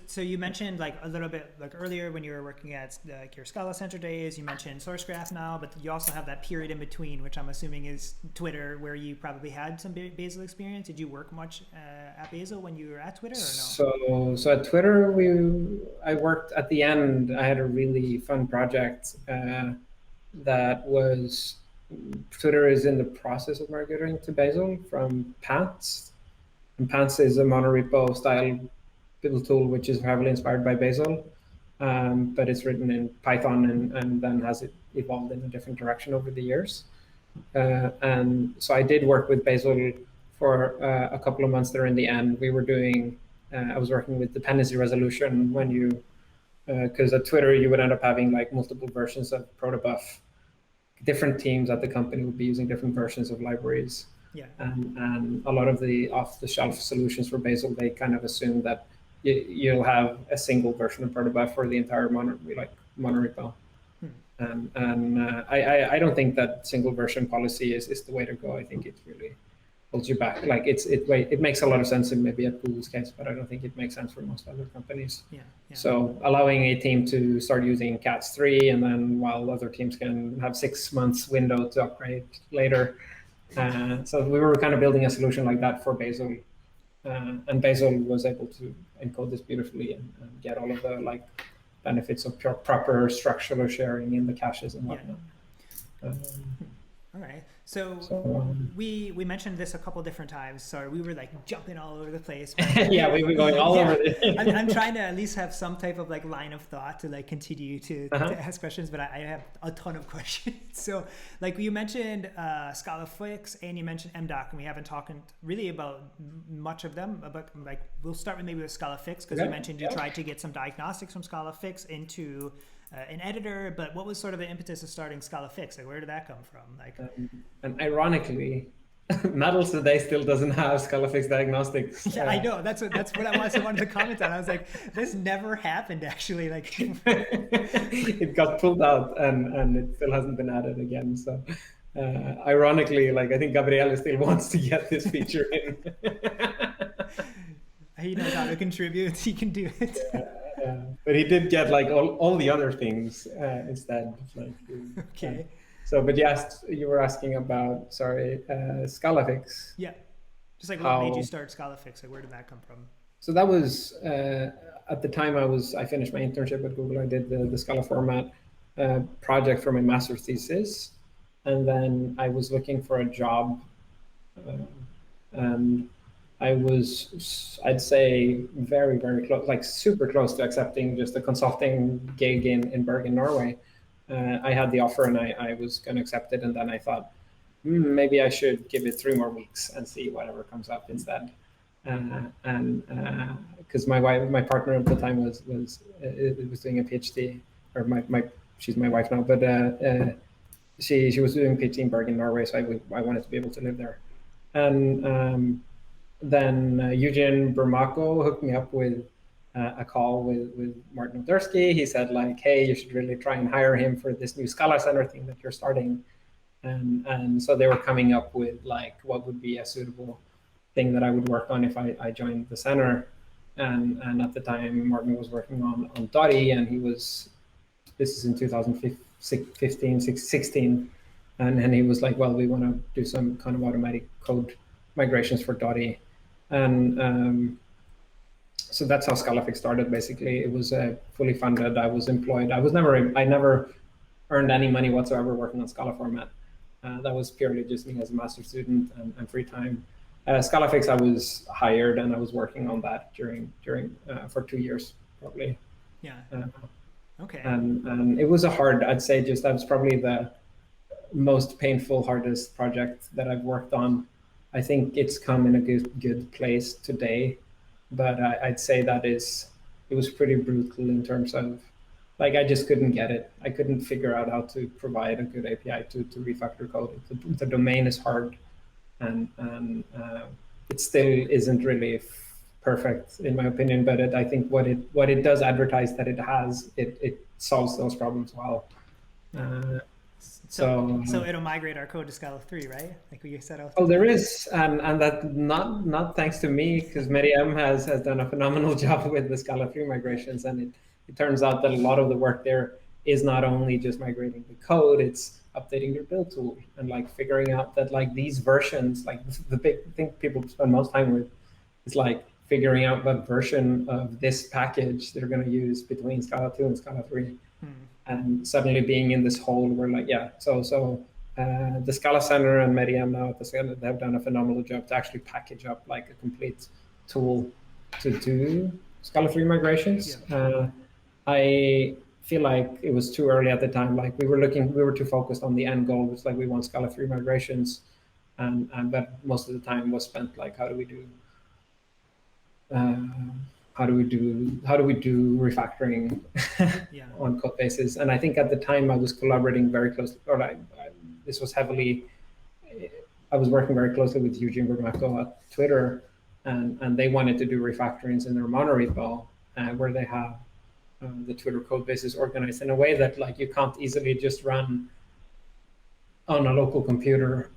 So you mentioned like a little bit like earlier when you were working at like your Scala Center days, you mentioned SourceGraph now, but you also have that period in between, which I'm assuming is Twitter, where you probably had some Bazel experience. Did you work much at Bazel when you were at Twitter, or no? So at Twitter, I worked at the end. I had a really fun project that was Twitter is in the process of migrating to Bazel from Pants. And Pants is a monorepo style build tool, which is heavily inspired by Bazel, but it's written in Python and then has it evolved in a different direction over the years. And so I did work with Bazel for a couple of months there in the end. We were doing, I was working with dependency resolution when you, because at Twitter, you would end up having like multiple versions of protobuf. Different teams at the company would be using different versions of libraries. Yeah. And a lot of the off-the-shelf solutions for Bazel, they kind of assume that you'll have a single version of protobuf for the entire monorepo. I don't think that single version policy is the way to go. I think it really holds you back. Like it makes a lot of sense in maybe at Google's case, but I don't think it makes sense for most other companies. Yeah. So allowing a team to start using CATS 3, and then while other teams can have 6 months window to upgrade later. So we were kind of building a solution like that for Bazel. And Bazel was able to encode this beautifully and get all of the benefits of proper structural sharing in the caches and whatnot. All right. So we mentioned this a couple different times. Sorry, we were like jumping all over the place. Yeah, we were going all over this. I'm trying to at least have some type of like line of thought to like continue to ask questions, but I have a ton of questions. So like you mentioned Scala Fix and you mentioned MDoc, and we haven't talked really about much of them. But like we'll start with maybe with Scala Fix, because you mentioned you tried to get some diagnostics from Scala Fix into an editor, but what was sort of the impetus of starting Scala Fix? Like, where did that come from? Like, and ironically, Metals today still doesn't have Scala Fix diagnostics. Yeah, I know. That's what I also wanted to comment on. I was like, this never happened actually. Like, it got pulled out and it still hasn't been added again. So, ironically, like I think Gabriele still wants to get this feature in. He knows how to contribute. He can do it. But he did get like all the other things instead. Like, okay. So, but you were asking about, Scala Fix. Yeah. Just like what made you start Scala Fix? Like, where did that come from? So that was at the time I finished my internship at Google. I did the Scala format project for my master's thesis, and then I was looking for a job, and I was, I'd say, very, very close, like super close to accepting just a consulting gig in Bergen, Norway. I had the offer and I was going to accept it. And then I thought, maybe I should give it 3 more weeks and see whatever comes up instead. And because my partner at the time was doing a PhD, or she's my wife now, but she was doing a PhD in Bergen, Norway. So I wanted to be able to live there. And then Eugen Bermako hooked me up with a call with Martin Odersky. He said like, hey, you should really try and hire him for this new Scala Center thing that you're starting. And so they were coming up with like what would be a suitable thing that I would work on if I joined the center. And at the time, Martin was working on Dotty, and this is in 2015, 16. And he was like, well, we want to do some kind of automatic code migrations for Dotty. And so that's how Scala Fix started. Basically, it was fully funded. I was employed. I never earned any money whatsoever working on Scala format. That was purely just me as a master's student and free time. Scala Fix, I was hired and I was working on that during for 2 years probably. Yeah. Okay. And it was I'd say that was probably the most painful, hardest project that I've worked on. I think it's come in a good place today, but I'd say it was pretty brutal in terms of like I just couldn't get it. I couldn't figure out how to provide a good API to refactor code. The domain is hard, and it still isn't really perfect in my opinion. But I think what it does advertise that it has, it solves those problems well. So it'll migrate our code to Scala 3, right? Like we set out. Oh, there is, and that not thanks to me, because Miriam has done a phenomenal job with the Scala 3 migrations, and it turns out that a lot of the work there is not only just migrating the code, it's updating your build tool and like figuring out that like these versions, like the big thing people spend most time with is like figuring out what version of this package they're going to use between Scala 2 and Scala 3. And suddenly being in this hole where like, yeah, so the Scala Center and Miriam now at the Scala, they've done a phenomenal job to actually package up like a complete tool to do Scala 3 migrations. Yeah. I feel like it was too early at the time. Like we were too focused on the end goal, which like we want Scala 3 migrations, and but most of the time was spent like how do we do refactoring on code bases. And I think at the time I was collaborating very closely, or this was heavily, I was working very closely with Eugene Bermacco at Twitter, and they wanted to do refactorings in their monorepo, where they have the Twitter code bases organized in a way that like you can't easily just run on a local computer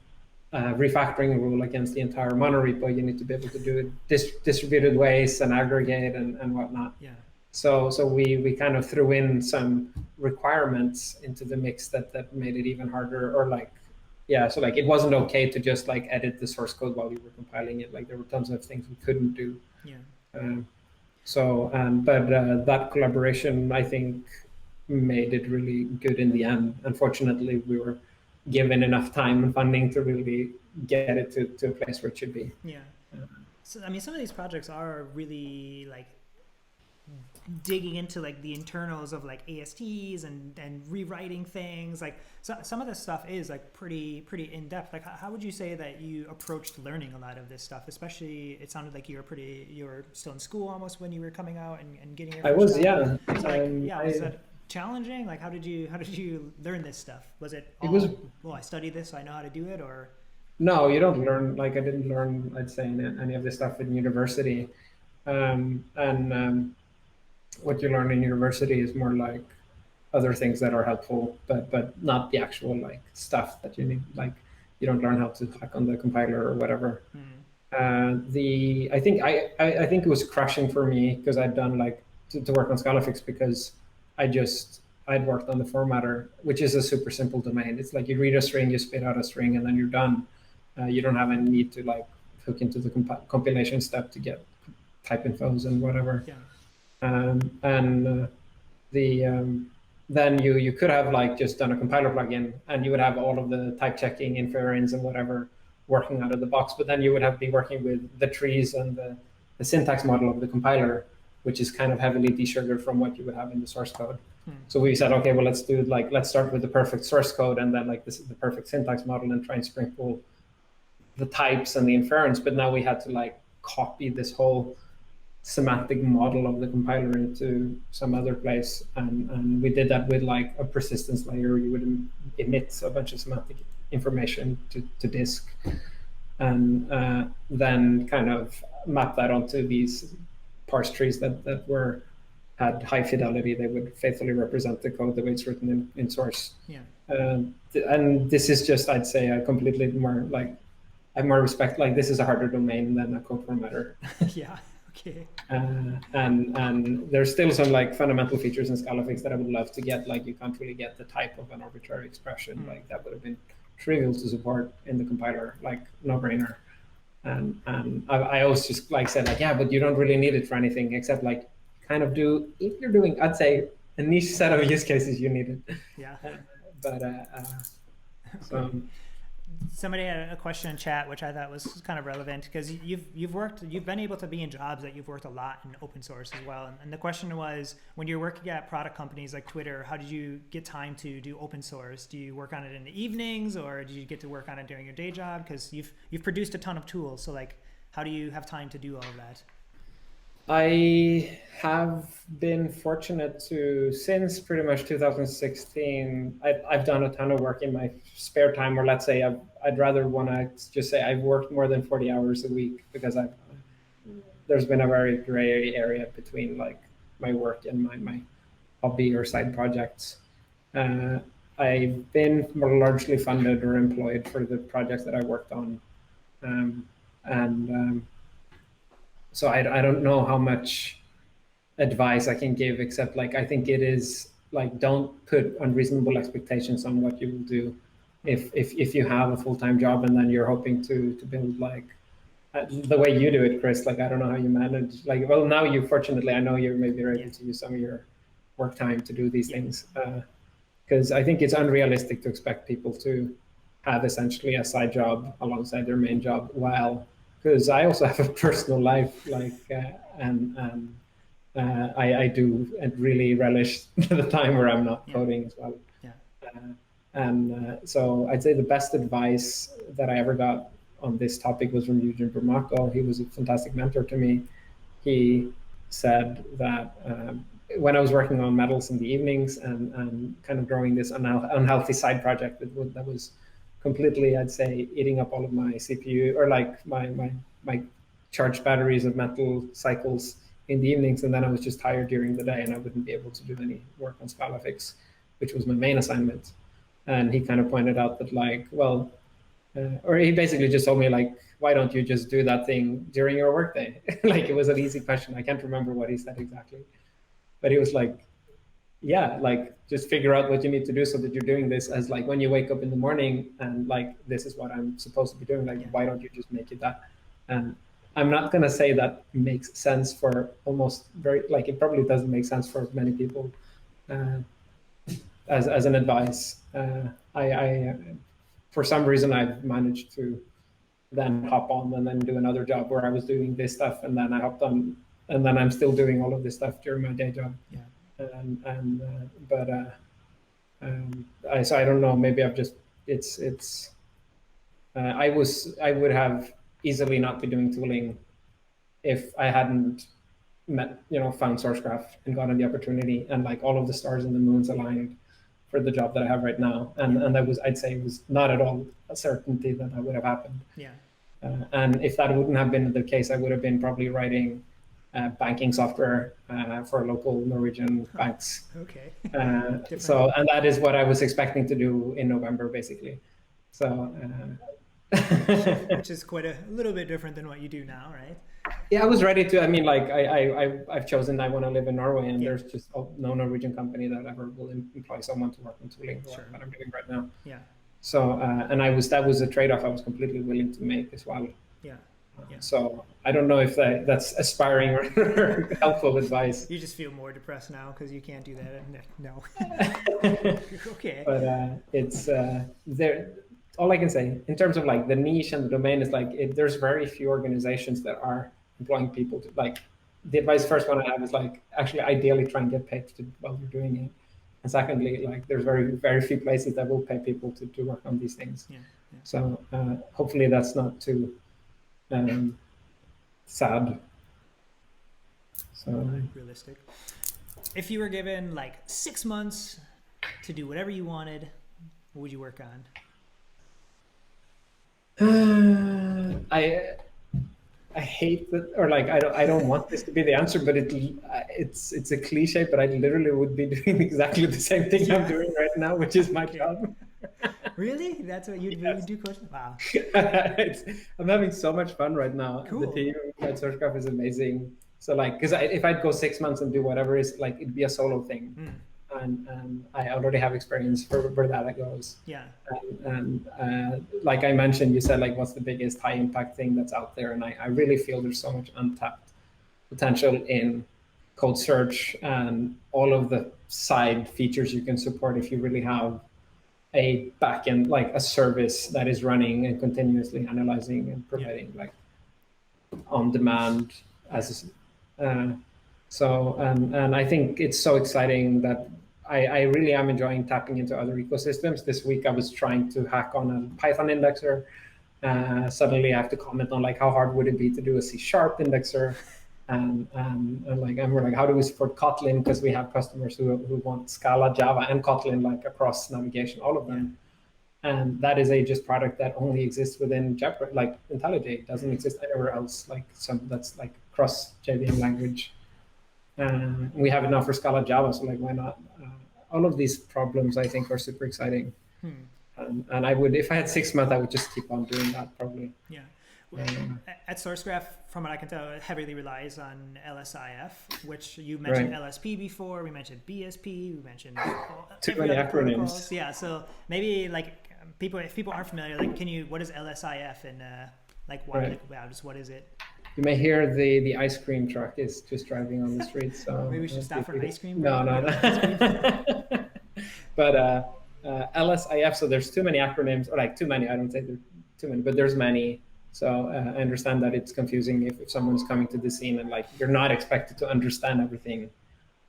refactoring rule against the entire monorepo. You need to be able to do it distributed ways and aggregate and whatnot. Yeah. So we kind of threw in some requirements into the mix that made it even harder, or like, yeah, so like it wasn't okay to just like edit the source code while you were compiling it. Like there were tons of things we couldn't do. Yeah. But that collaboration, I think, made it really good in the end. Unfortunately, we were given enough time and funding to really get it to a place where it should be. Yeah. So I mean, some of these projects are really like digging into like the internals of like ASTs and rewriting things. Like so, some of this stuff is like pretty in depth. Like how would you say that you approached learning a lot of this stuff? Especially, it sounded like you were still in school almost when you were coming out and getting your. I was, job. yeah. So like, was that challenging? Like how did you learn this stuff? Was it well, I studied this, so I know how to do it, or? No, you don't learn. Like I didn't learn, I'd say, any of this stuff in university. What you learn in university is more like other things that are helpful, but not the actual like stuff that you need. Like you don't learn how to hack on the compiler or whatever. I think it was crushing for me because I'd done like to work on ScalaFix, because I'd worked on the formatter, which is a super simple domain. It's like you read a string, you spit out a string, and then you're done. You don't have any need to like hook into the compilation step to get type infos and whatever. Yeah. Then you could have like just done a compiler plugin, and you would have all of the type checking, inference, and whatever working out of the box. But then you would be working with the trees and the syntax model of the compiler, which is kind of heavily desugared from what you would have in the source code. So we said, okay, well, let's start with the perfect source code, and then like this is the perfect syntax model, and try and sprinkle the types and the inference. But now we had to like copy this whole semantic model of the compiler into some other place, and we did that with like a persistence layer. You would emit a bunch of semantic information to disk, and then kind of map that onto these parse trees that had high fidelity. They would faithfully represent the code the way it's written in source. Yeah. And this is just, I'd say, a completely more like, I have more respect. Like this is a harder domain than a code formatter. Yeah. Okay. And there's still some like fundamental features in ScalaFix that I would love to get. Like you can't really get the type of an arbitrary expression. Like that would have been trivial to support in the compiler, like no brainer. And I always just like said like, yeah, but you don't really need it for anything except like kind of do, if you're doing, I'd say a niche set of use cases, you need it. Yeah. Somebody had a question in chat, which I thought was kind of relevant, because you've been able to be in jobs that you've worked a lot in open source as well. And the question was, when you're working at product companies like Twitter, how did you get time to do open source? Do you work on it in the evenings, or do you get to work on it during your day job? Because you've produced a ton of tools. So like, how do you have time to do all of that? I have been fortunate to, since pretty much 2016, I've done a ton of work in my spare time, or let's say I'd rather want to just say I've worked more than 40 hours a week, because there's been a very gray area between like my work and my hobby or side projects. I've been more largely funded or employed for the projects that I worked on. And so I don't know how much advice I can give, except like I think it is like, don't put unreasonable expectations on what you will do if you have a full-time job and then you're hoping to build like the way you do it, Chris. Like I don't know how you manage, like, well, now you fortunately, I know you're maybe able to use some of your work time to do these things, because I think it's unrealistic to expect people to have essentially a side job alongside their main job, while, because I also have a personal life, like and I do really relish the time where I'm not coding as well. So I'd say the best advice that I ever got on this topic was from Eugene Burmako. He was a fantastic mentor to me. He said that when I was working on metals in the evenings and kind of growing this unhealthy side project that was completely, I'd say, eating up all of my CPU, or like my charged batteries of metal cycles in the evenings, and then I was just tired during the day and I wouldn't be able to do any work on Scala fix, which was my main assignment. And he kind of pointed out that like, well, or he basically just told me like, why don't you just do that thing during your workday? Like it was an easy question. I can't remember what he said exactly, but he was like, yeah, like just figure out what you need to do so that you're doing this as like when you wake up in the morning and like, this is what I'm supposed to be doing. Like, why don't you just make it that? And I'm not going to say that makes sense for almost very, like it probably doesn't make sense for many people as an advice. I for some reason, I've managed to then hop on and then do another job where I was doing this stuff, and then I hopped on, and then I'm still doing all of this stuff during my day job. So I don't know. Maybe I've just I would have easily not be doing tooling if I hadn't found Sourcegraph and gotten the opportunity, and like all of the stars and the moons aligned for the job that I have right now. And that was, I'd say, it was not at all a certainty that would have happened. And if that wouldn't have been the case, I would have been probably writing banking software for local Norwegian banks. Okay. And that is what I was expecting to do in November, basically. So, which is quite a little bit different than what you do now, right? Yeah, I was ready to. I mean, like I've chosen I want to live in Norway, and there's just no Norwegian company that ever will employ someone to work on tooling that I'm doing right now. So and that was a trade-off I was completely willing to make as well. So I don't know if that's aspiring or helpful advice. You just feel more depressed now because you can't do that. No. Okay. But it's there. All I can say in terms of like the niche and the domain is like there's very few organizations that are employing people to like. The advice first one I have is like actually ideally try and get paid while you're doing it, and secondly like there's very few places that will pay people to work on these things. So hopefully that's not too sad. So realistic. If you were given like 6 months to do whatever you wanted, what would you work on? I hate that, or like I don't want this to be the answer, but it's a cliche, but I literally would be doing exactly the same thing I'm doing right now, which is my job. Really? That's what you do, coach? Wow. I'm having so much fun right now. Cool. The team at Sourcegraph is amazing. So like, because if I'd go 6 months and do whatever is like, it'd be a solo thing. And I already have experience for where that goes. And like I mentioned, you said like, what's the biggest high impact thing that's out there? And I really feel there's so much untapped potential in code search and all of the side features you can support if you really have a backend, like a service that is running and continuously analyzing and providing like on demand as so and I think it's so exciting that I really am enjoying tapping into other ecosystems. This week I was trying to hack on a Python indexer. Suddenly I have to comment on like how hard would it be to do a C# indexer. And we're like, how do we support Kotlin? Because we have customers who want Scala, Java, and Kotlin like across navigation, all of them. And that is a just product that only exists within JetBrains, like IntelliJ. It doesn't exist anywhere else, like some that's like cross JVM language. We have it now for Scala Java, so like why not? All of these problems I think are super exciting. And I would, if I had 6 months, I would just keep on doing that probably. Yeah. Well, at SourceGraph, from what I can tell, it heavily relies on LSIF, which you mentioned LSP before. We mentioned BSP. We mentioned too many acronyms. Protocols. Yeah. So maybe like if people aren't familiar, like what is LSIF and like what is it? You may hear the ice cream truck is just driving on the street. So maybe we should stop for an ice cream. No. But LSIF. So there's too many acronyms, or like too many. I don't say there's too many, but there's many. So I understand that it's confusing if someone's coming to the scene and like you're not expected to understand everything.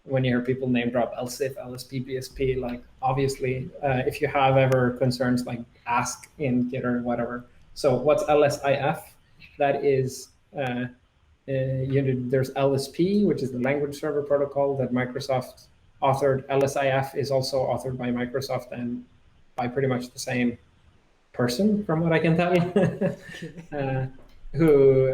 When you hear people name drop Lsif, LSP, BSP, like obviously, if you have ever concerns, like ask in Git or whatever. So what's LSIF? That is, there's LSP, which is the language server protocol that Microsoft authored. LSIF is also authored by Microsoft and by pretty much the same person, from what I can tell, who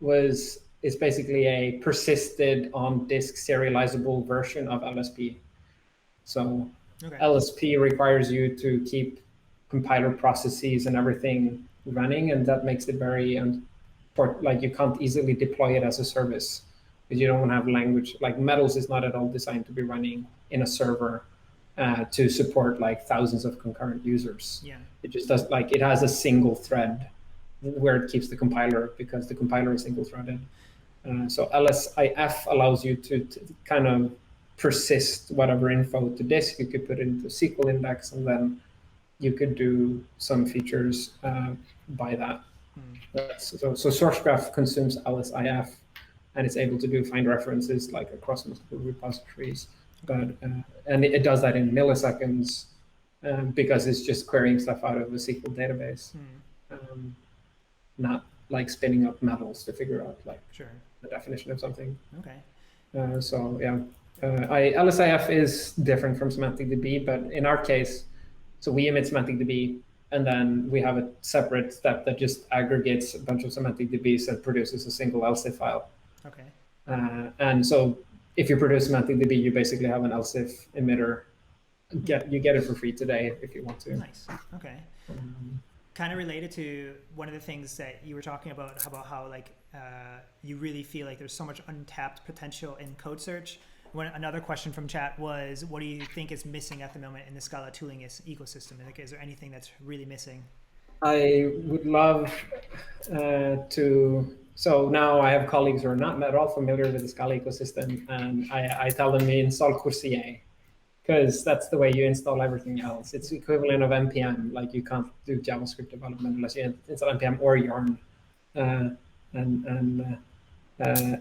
is basically a persisted on disk serializable version of LSP. So LSP requires you to keep compiler processes and everything running, and that makes it very like you can't easily deploy it as a service because you don't have language. Like Metals is not at all designed to be running in a server to support like thousands of concurrent users. Yeah. It just does, like, it has a single thread where it keeps the compiler because the compiler is single threaded. So LSIF allows you to kind of persist whatever info to disk. You could put it into SQL index, and then you could do some features by that. So SourceGraph consumes LSIF, and it's able to find references like across multiple repositories. But and it does that in milliseconds because it's just querying stuff out of a SQL database, not like spinning up Metals to figure out like the definition of something. Okay. So yeah, LSIF is different from semantic DB, but in our case, so we emit semantic DB, and then we have a separate step that just aggregates a bunch of semantic DBs and produces a single Lsif file. Okay. And so if you produce semantic DB, you basically have an Lsif emitter. You get it for free today if you want to. Nice. Okay. Kind of related to one of the things that you were talking about how like you really feel like there's so much untapped potential in code search. Another question from chat was, what do you think is missing at the moment in the Scala tooling ecosystem? Like, is there anything that's really missing? I would love to. So now I have colleagues who are not at all familiar with the Scala ecosystem, and I tell them to install Coursier, because that's the way you install everything else. It's the equivalent of NPM. Like you can't do JavaScript development unless you install NPM or Yarn.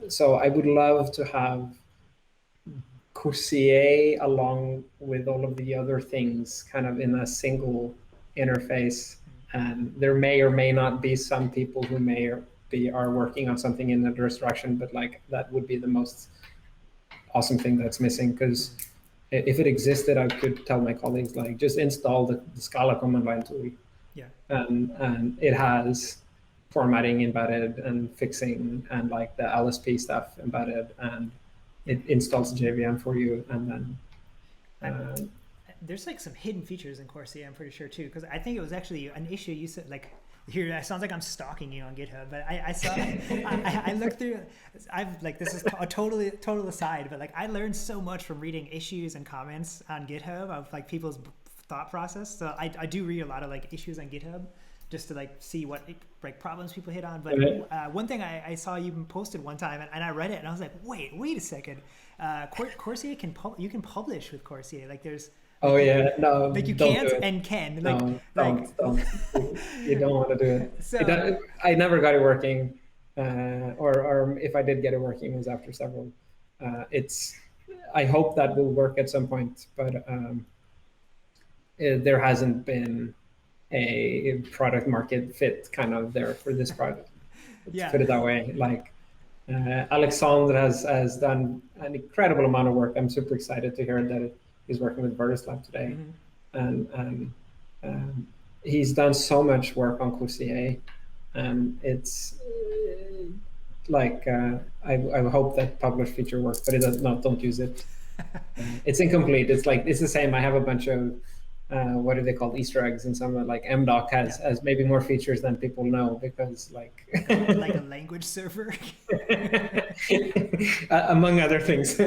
So I would love to have Coursier along with all of the other things kind of in a single interface. And there may or may not be some people who are working on something in that direction, but like that would be the most awesome thing that's missing, because if it existed, I could tell my colleagues, like, just install the Scala command line tool. Yeah. And it has formatting embedded and fixing and like the LSP stuff embedded, and it installs JVM for you. And then there's like some hidden features in Coursier, I'm pretty sure too, because I think it was actually an issue you said, like, here, it sounds like I'm stalking you on GitHub, but I saw, I looked through, I've like, this is a total aside, but like I learned so much from reading issues and comments on GitHub of like people's thought process. So I do read a lot of like issues on GitHub just to like see what like problems people hit on. But one thing I saw you posted one time, and I read it and I was like, wait a second, Coursier you can publish with Coursier. Like there's, oh yeah, no, like you can't and can. Like, no, don't. You don't want to do it. So, I never got it working, or if I did get it working, it was after several. I hope that will work at some point, but there hasn't been a product market fit kind of there for this product. Let's put it that way. Like, Alexandre has done an incredible amount of work. I'm super excited to hear that he's working with Vertislab today. And he's done so much work on Coursier. It's like, I hope that published feature works, but it does not, don't use it. It's incomplete. It's like, it's the same. I have a bunch of, what are they called, Easter eggs, and some like MDoc has maybe more features than people know, because like like a language server. Among other things.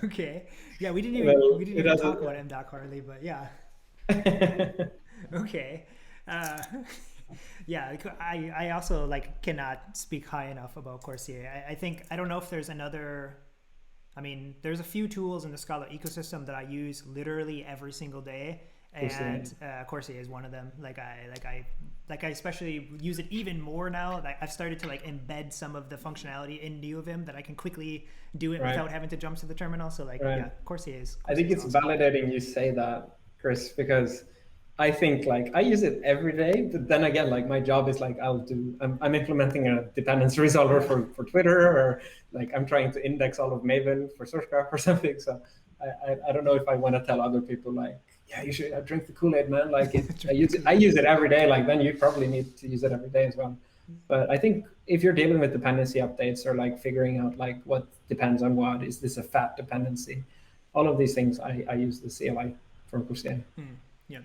Okay. Yeah, we didn't even talk about MDoc hardly, but yeah. Okay. Yeah, I also like cannot speak high enough about Coursier. I think, I don't know if there's another. I mean, there's a few tools in the Scala ecosystem that I use literally every single day, and Coursier is one of them. I especially use it even more now. Like, I've started to like embed some of the functionality in NeoVim that I can quickly do it without having to jump to the terminal. So like, yeah, Coursier is. I think it's awesome. Validating you say that, Chris, because I think like I use it every day, but then again, like my job is like I'm implementing a dependency resolver for Twitter, or like I'm trying to index all of Maven for Sourcegraph or something. So I don't know if I want to tell other people like, yeah, you should drink the Kool-Aid, man. Like I use it every day. Like then you probably need to use it every day as well. But I think if you're dealing with dependency updates or like figuring out like what depends on what, is this a fat dependency? All of these things, I use the CLI from Coursier. Yeah.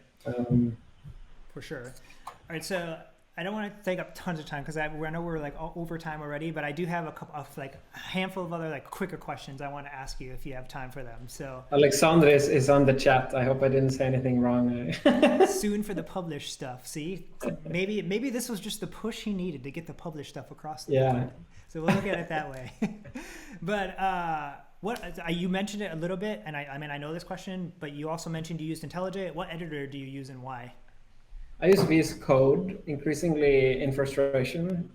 For sure. All right, so I don't want to take up tons of time because I know we're like over time already, but I do have a handful of other like quicker questions I want to ask you if you have time for them. So Alexandre is on the chat. I hope I didn't say anything wrong. Soon for the published stuff. See, maybe this was just the push he needed to get the published stuff across the board. So we'll look at it that way. But you mentioned it a little bit, and I mean I know this question, but you also mentioned you used IntelliJ. What editor do you use and why? I use VS Code increasingly in frustration.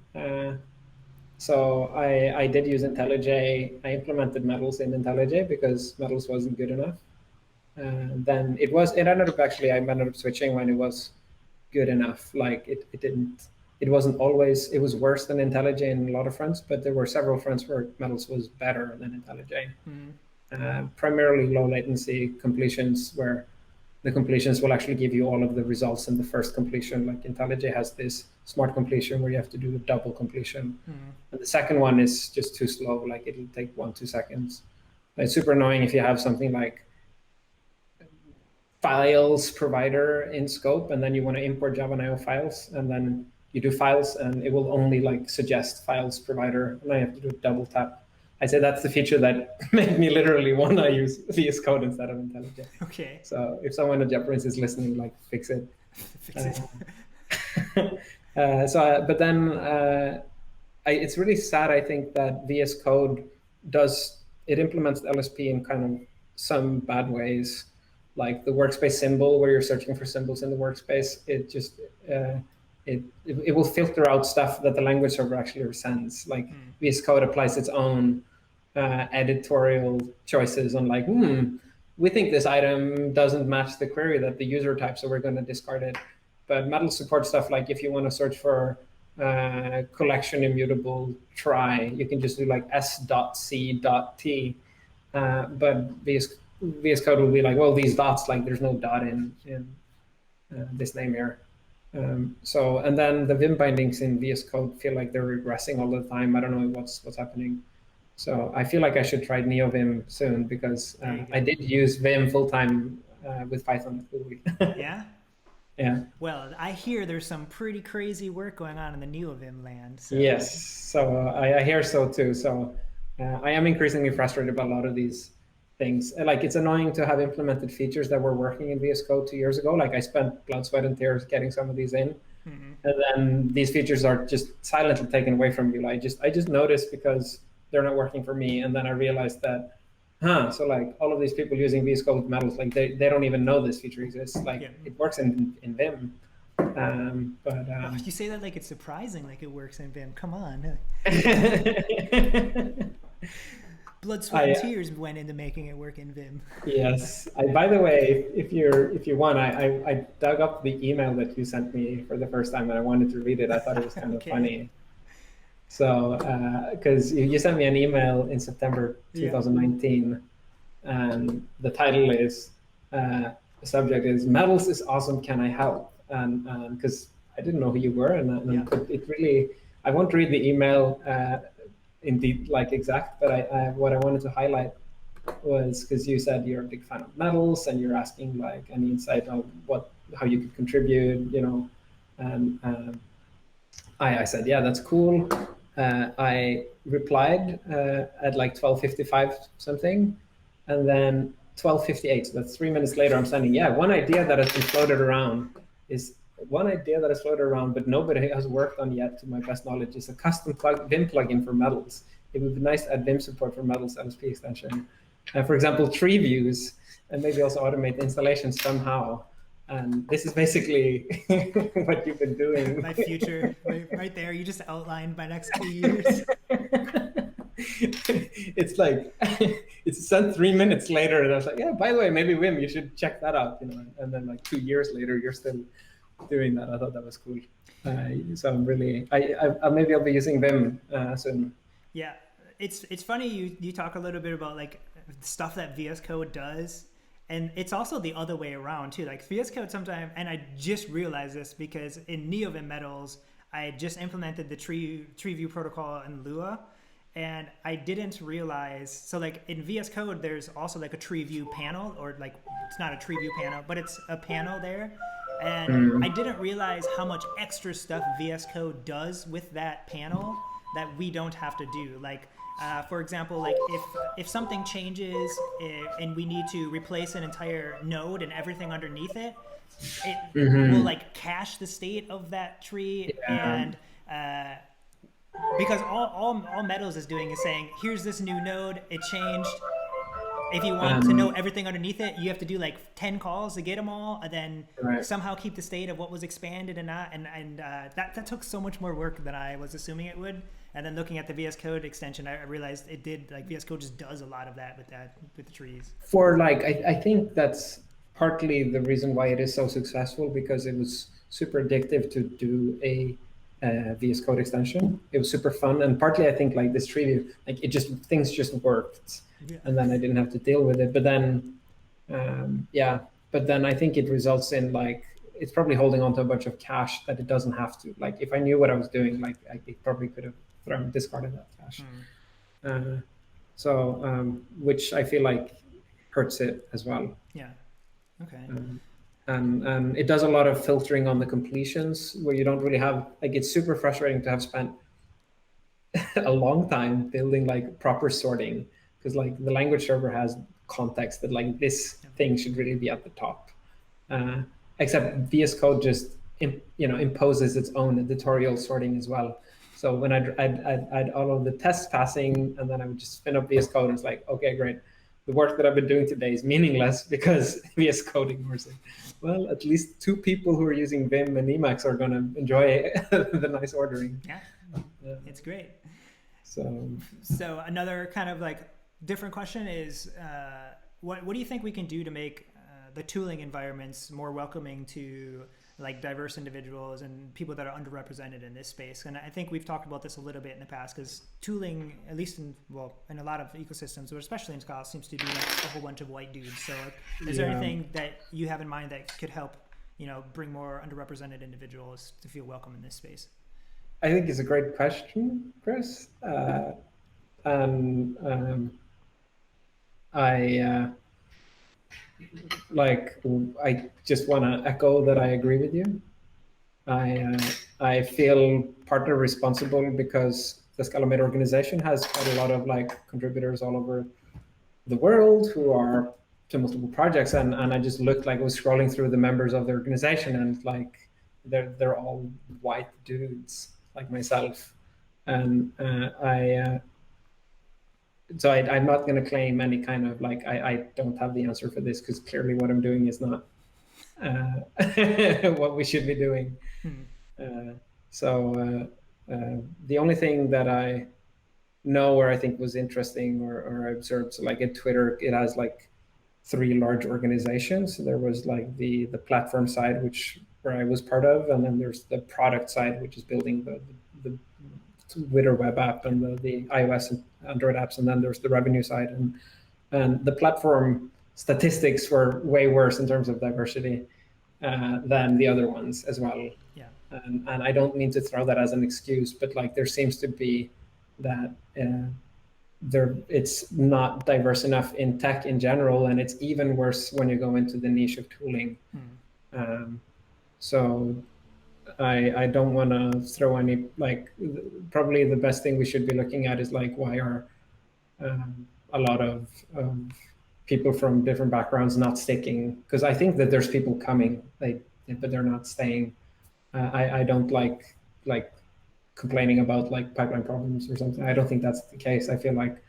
So I did use IntelliJ. I implemented Metals in IntelliJ because Metals wasn't good enough. Then it ended up actually, I ended up switching when it was good enough. Like it wasn't always, it was worse than IntelliJ in a lot of fronts, but there were several fronts where Metals was better than IntelliJ. Primarily low latency completions, where the completions will actually give you all of the results in the first completion. Like IntelliJ has this smart completion where you have to do a double completion. And the second one is just too slow. Like it'll take 1-2 seconds. It's super annoying if you have something like files provider in scope, and then you want to import Java.io files, and then you do files, and it will only like suggest files provider, and I have to do a double tap. I say that's the feature that made me literally want to use VS Code instead of IntelliJ. Okay. So if someone at JetBrains is listening, like fix it. But then it's really sad, I think, that VS Code implements LSP in kind of some bad ways. Like the workspace symbol, where you're searching for symbols in the workspace, it will filter out stuff that the language server actually sends. Like VS Code applies its own editorial choices on like, we think this item doesn't match the query that the user types, so we're going to discard it. But Metal supports stuff like if you want to search for collection immutable try, you can just do like s.c.t. But VS Code will be like, well, these dots, like there's no dot in this name here. And then the Vim bindings in VS Code feel like they're regressing all the time. I don't know what's happening. So I feel like I should try NeoVim soon, because I did use Vim full-time with Python. Yeah? Yeah. Well, I hear there's some pretty crazy work going on in the NeoVim land. So. Yes, so I hear so too. So I am increasingly frustrated by a lot of these things. Like it's annoying to have implemented features that were working in VS Code 2 years ago. Like I spent blood, sweat, and tears getting some of these in. And then these features are just silently taken away from you. I just noticed because they're not working for me. And then I realized that, so like all of these people using VS Code with Metals, like they don't even know this feature exists. Like it works in Vim. You say that like it's surprising, like it works in Vim. Come on. Blood, sweat, and tears went into making it work in Vim. Yes. By the way, if you want, I dug up the email that you sent me for the first time, and I wanted to read it. I thought it was kind of funny. So, because you sent me an email in September Yeah. 2019, and the title is, the subject is "Metals is awesome. Can I help?" And because I didn't know who you were, and but it really, I won't read the email indeed like exact, but what I wanted to highlight was because you said you're a big fan of metals and you're asking like any insight on how you could contribute, and I said, yeah, that's cool. I replied at like 12:55 something, and then 12:58. So that's 3 minutes later. I'm sending, yeah, one idea that has been floated around is one idea that has floated around, but nobody has worked on yet, to my best knowledge, is a custom Vim plugin for metals. It would be nice to add Vim support for metals LSP extension. For example, tree views, and maybe also automate the installation somehow. And this is basically what you've been doing. My future, right there. You just outlined my next 2 years. It's like, it's sent 3 minutes later, and I was like, yeah, by the way, maybe Vim, you should check that out, And then like 2 years later, you're still doing that. I thought that was cool. So I'm really, maybe I'll be using Vim soon. Yeah, it's funny you talk a little bit about like stuff that VS Code does, and it's also the other way around too. Like VS Code sometimes, and I just realized this because in NeoVim Metals, I had just implemented the tree view protocol in Lua, and I didn't realize. So like in VS Code, there's also like a tree view panel, or like it's not a tree view panel, but it's a panel there. And I didn't realize how much extra stuff VS Code does with that panel that we don't have to do. Like, for example, like if something changes and we need to replace an entire node and everything underneath it, it will like cache the state of that tree. And because all Metals is doing is saying, here's this new node, it changed. If you want to know everything underneath it, you have to do like 10 calls to get them all, and then somehow keep the state of what was expanded and not. And that took so much more work than I was assuming it would. And then looking at the VS Code extension, I realized it did, like VS Code just does a lot of that with the trees. For like, I think that's partly the reason why it is so successful, because it was super addictive to do a VS Code extension. It was super fun, and partly I think like this tree, like things just worked. Yeah. And then I didn't have to deal with it. But then, but then I think it results in like, it's probably holding on to a bunch of cache that it doesn't have to. Like if I knew what I was doing, like I probably could have discarded that cache. Which I feel like hurts it as well. Yeah. Okay. And it does a lot of filtering on the completions where you don't really have, like, it's super frustrating to have spent a long time building like proper sorting. Because like the language server has context that like this thing should really be at the top, except VS Code just imposes its own editorial sorting as well. So when I'd all of the tests passing, and then I would just spin up VS Code, and it's like, okay, great, the work that I've been doing today is meaningless because VS Code ignores it. Well, at least 2 people who are using Vim and Emacs are going to enjoy the nice ordering. Yeah, it's great. So another kind of like different question is, what do you think we can do to make the tooling environments more welcoming to like diverse individuals and people that are underrepresented in this space? And I think we've talked about this a little bit in the past, because tooling, at least in a lot of ecosystems, but especially in Scala, seems to be like a whole bunch of white dudes. So is there anything that you have in mind that could help, bring more underrepresented individuals to feel welcome in this space? I think it's a great question, Chris. I just want to echo that I agree with you. I feel partly responsible because the Scala organization has quite a lot of like contributors all over the world who are to multiple projects, and I just looked like I was scrolling through the members of the organization, and like they're all white dudes like myself, and so I'm not going to claim any kind of like, I don't have the answer for this, because clearly what I'm doing is not what we should be doing. The only thing that I know or I think was interesting or I observed, so like at Twitter, it has like 3 large organizations. There was like the platform side, where I was part of, and then there's the product side, which is building the Twitter web app and the iOS and Android apps, and then there's the revenue side, and the platform statistics were way worse in terms of diversity than the other ones as well. Yeah. And I don't mean to throw that as an excuse, but like there seems to be that it's not diverse enough in tech in general, and it's even worse when you go into the niche of tooling. So I don't want to throw any, like, probably the best thing we should be looking at is like, why are a lot of people from different backgrounds not sticking? Because I think that there's people coming, but they're not staying. I don't like complaining about like pipeline problems or something. I don't think that's the case. I feel like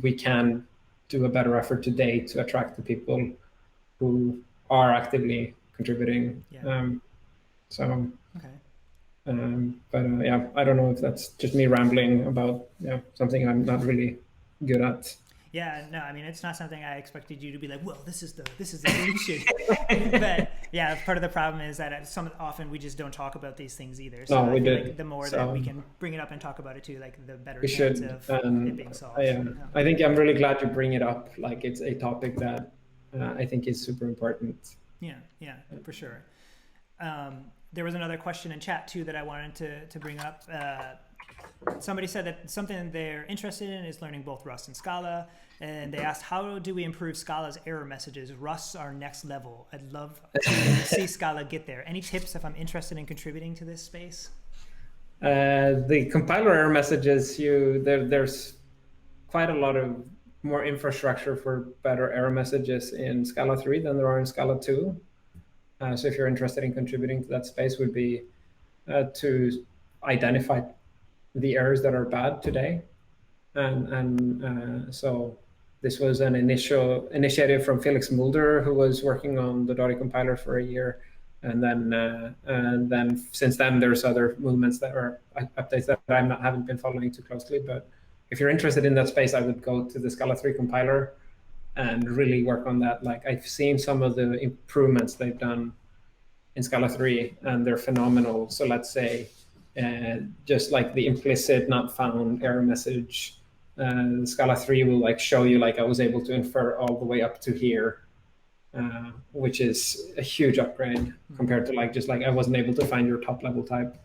we can do a better effort today to attract the people who are actively contributing. Yeah. Okay. Yeah, I don't know if that's just me rambling about something I'm not really good at. Yeah, no, I mean, it's not something I expected you to be like, well, this is the solution. But yeah, part of the problem is that often we just don't talk about these things either. So no, I we feel did. like the more that we can bring it up and talk about it too, like the better we chance should. of it being solved. I think I'm really glad you bring it up. Like, it's a topic that I think is super important. Yeah, for sure. There was another question in chat too that I wanted to bring up. Somebody said that something they're interested in is learning both Rust and Scala, and they asked, how do we improve Scala's error messages? Rust's our next level. I'd love to see Scala get there. Any tips if I'm interested in contributing to this space? The compiler error messages, there's quite a lot of more infrastructure for better error messages in Scala 3 than there are in Scala 2. So if you're interested in contributing to that space, would be to identify the errors that are bad today. And so this was an initiative from Felix Mulder, who was working on the Dotty compiler for a year. And then since then, there's other movements that are updates that I haven't been following too closely. But if you're interested in that space, I would go to the Scala 3 compiler and really work on that. Like, I've seen some of the improvements they've done in Scala 3, and they're phenomenal. So let's say just like the implicit not found error message, Scala 3 will like show you like I was able to infer all the way up to here, which is a huge upgrade compared to like just like I wasn't able to find your top level type.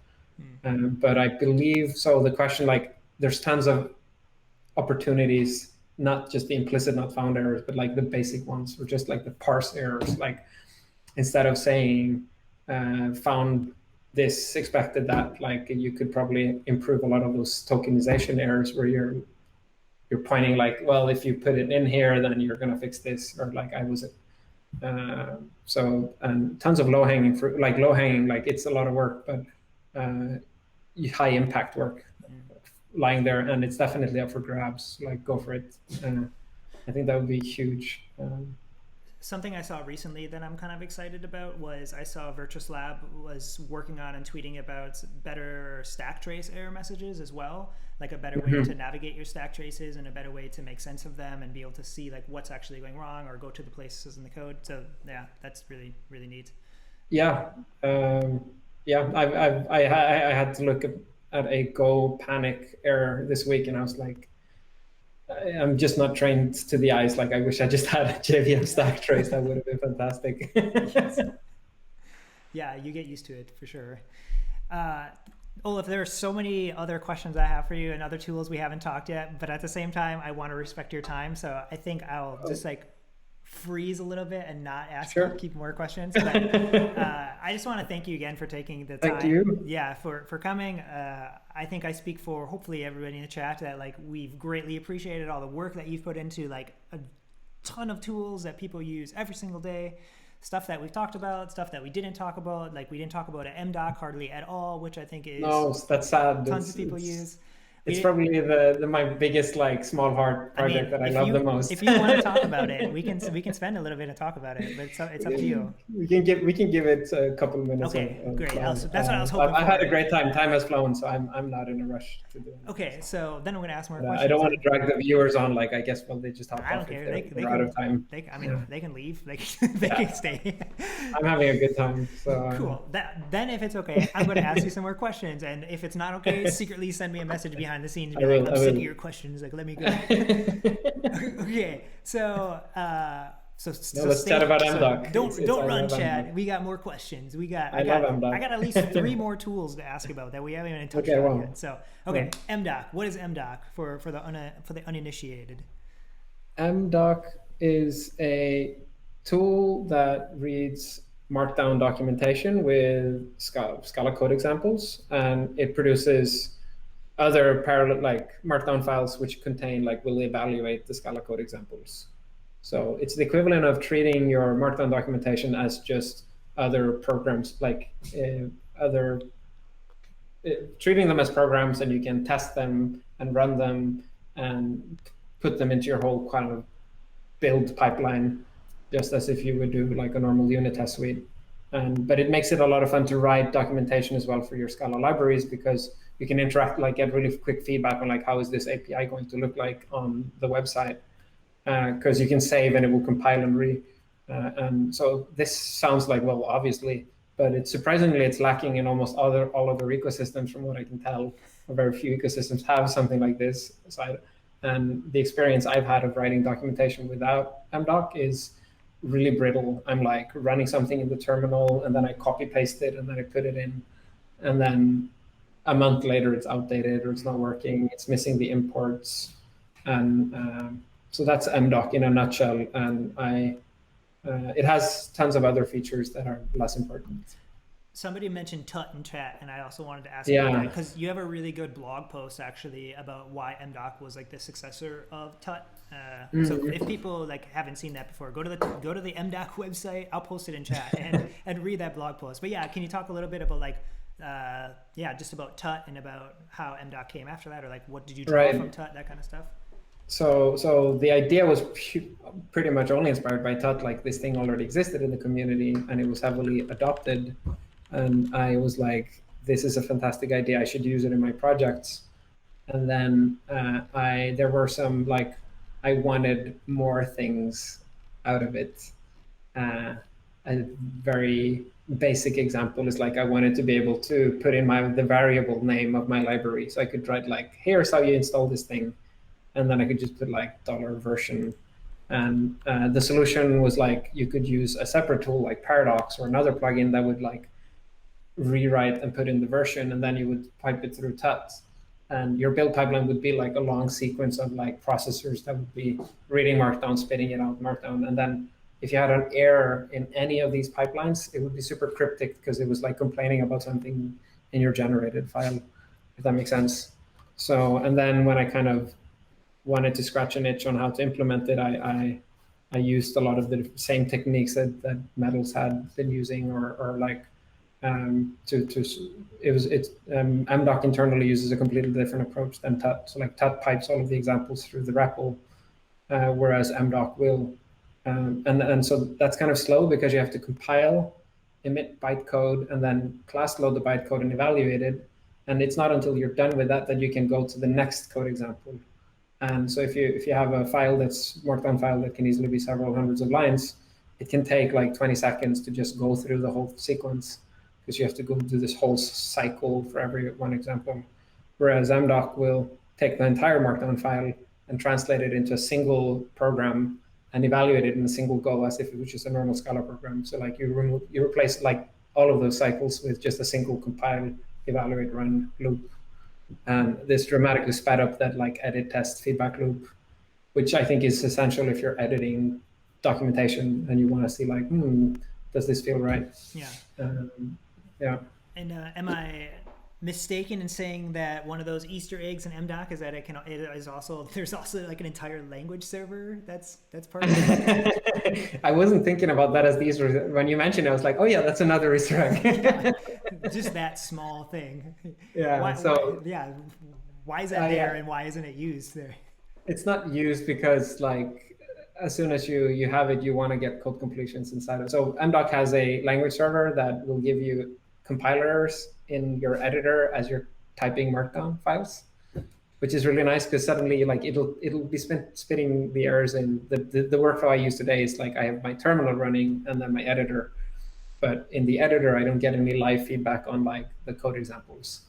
But I believe so. The question, like, there's tons of opportunities, not just the implicit not found errors, but like the basic ones, or just like the parse errors. Like, instead of saying found this, expected that, like, you could probably improve a lot of those tokenization errors where you're pointing like, well, if you put it in here, then you're going to fix this, or like I was so, and tons of low-hanging fruit, like like it's a lot of work, but high impact work lying there, and it's definitely up for grabs. Like, go for it. I think that would be huge. Something I saw recently that I'm kind of excited about was I saw Virtuous Lab was working on and tweeting about better stack trace error messages as well, like a better way to navigate your stack traces and a better way to make sense of them and be able to see like what's actually going wrong or go to the places in the code. So yeah, that's really, really neat. Yeah. I had to look at a Go panic error this week, and I was like, I'm just not trained to the eyes. Like, I wish I just had a JVM stack trace. That would have been fantastic. Yeah, you get used to it for sure. Olaf, there are so many other questions I have for you and other tools we haven't talked yet, but at the same time, I want to respect your time. So I think I'll just like freeze a little bit and not ask you, keep more questions. But I just want to thank you again for taking the time. Thank you. Yeah, for coming. I think I speak for hopefully everybody in the chat that like we've greatly appreciated all the work that you've put into like a ton of tools that people use every single day. Stuff that we've talked about, stuff that we didn't talk about. Like, we didn't talk about an MDoc hardly at all, which I think is that's sad. Tons of people use. It's probably my biggest like small heart project that I love the most. If you want to talk about it, we can spend a little bit and talk about it, but it's up to you. We can give it a couple of minutes. Okay, great. That's what I was I've hoping for. had a great time. Time has flown, so I'm not in a rush to do it. Okay, so then I'm going to ask more questions. I don't want to drag the viewers on. Like, I guess, well, they just hop I don't off care. if they're out of time. They can leave. They can stay. I'm having a good time. So cool. Then if it's okay, I'm going to ask you some more questions, and if it's not okay, secretly send me a message behind the scenes. Be like, I'm sick of your questions. Like, let me go. Okay, so. Let's chat about MDoc. Don't run, Chad. We got more questions. I got at least 3 more tools to ask about that we haven't even touched on yet. So MDoc. What is MDoc for the uninitiated? MDoc is a tool that reads Markdown documentation with Scala code examples, and it produces other parallel like Markdown files which contain will evaluate the Scala code examples. So it's the equivalent of treating your Markdown documentation as just other programs, treating them as programs, and you can test them and run them and put them into your whole kind of build pipeline, just as if you would do like a normal unit test suite. But it makes it a lot of fun to write documentation as well for your Scala libraries, because you can interact, get really quick feedback on how is this API going to look like on the website. Because you can save and it will compile and read. And so this sounds like, well, obviously, but it's lacking in almost all other ecosystems, from what I can tell. Very few ecosystems have something like this. And the experience I've had of writing documentation without MDoc is really brittle. I'm running something in the terminal, and then I copy paste it, and then I put it in, and then a month later it's outdated or it's not working. It's missing the imports, and so that's MDoc in a nutshell, and it has tons of other features that are less important. Somebody mentioned Tut in chat, and I also wanted to ask you that, because you have a really good blog post actually about why MDoc was the successor of Tut. So if people haven't seen that before, go to the MDoc website. I'll post it in chat and read that blog post. But yeah, can you talk a little bit about just about Tut and about how MDoc came after that, or what did you draw from Tut, that kind of stuff? So the idea was pretty much only inspired by Tut. This thing already existed in the community and it was heavily adopted. And I was like, this is a fantastic idea. I should use it in my projects. And then there were some, I wanted more things out of it. A very basic example is I wanted to be able to put in the variable name of my library. So I could write here's how you install this thing. And then I could just put $version. And the solution was you could use a separate tool like Paradox or another plugin that would rewrite and put in the version, and then you would pipe it through Tut. And your build pipeline would be a long sequence of processors that would be reading Markdown, spitting it out Markdown. And then if you had an error in any of these pipelines, it would be super cryptic, because it was complaining about something in your generated file, if that makes sense. So, and then when I kind of wanted to scratch an itch on how to implement it, I used a lot of the same techniques that Metals had been using, MDoc internally uses a completely different approach than Tut. So Tut pipes all of the examples through the REPL, whereas MDoc will. And so that's kind of slow, because you have to compile, emit bytecode, and then class load the bytecode and evaluate it. And it's not until you're done with that you can go to the next code example. And so if you have a file that's Markdown file that can easily be several hundreds of lines, it can take 20 seconds to just go through the whole sequence, because you have to go do this whole cycle for every one example. Whereas MDoc will take the entire Markdown file and translate it into a single program and evaluate it in a single go, as if it was just a normal Scala program. So you replace all of those cycles with just a single compile, evaluate, run loop. And this dramatically sped up that edit, test, feedback loop, which I think is essential if you're editing documentation and you want to see does this feel right? Yeah. Yeah. And am I mistaken in saying that one of those Easter eggs in MDoc is that there's also an entire language server that's part of it? I wasn't thinking about that as the Easter egg. When you mentioned it, I was like, oh yeah, that's another Easter egg. Just that small thing. Yeah. Why is that there, and why isn't it used there? It's not used because like as soon as you have it, you want to get code completions inside of it. So MDoc has a language server that will give you compilers in your editor as you're typing markdown files, which is really nice because suddenly like it'll be spitting the errors in. The workflow I use today is like I have my terminal running and then my editor, but in the editor I don't get any live feedback on like the code examples.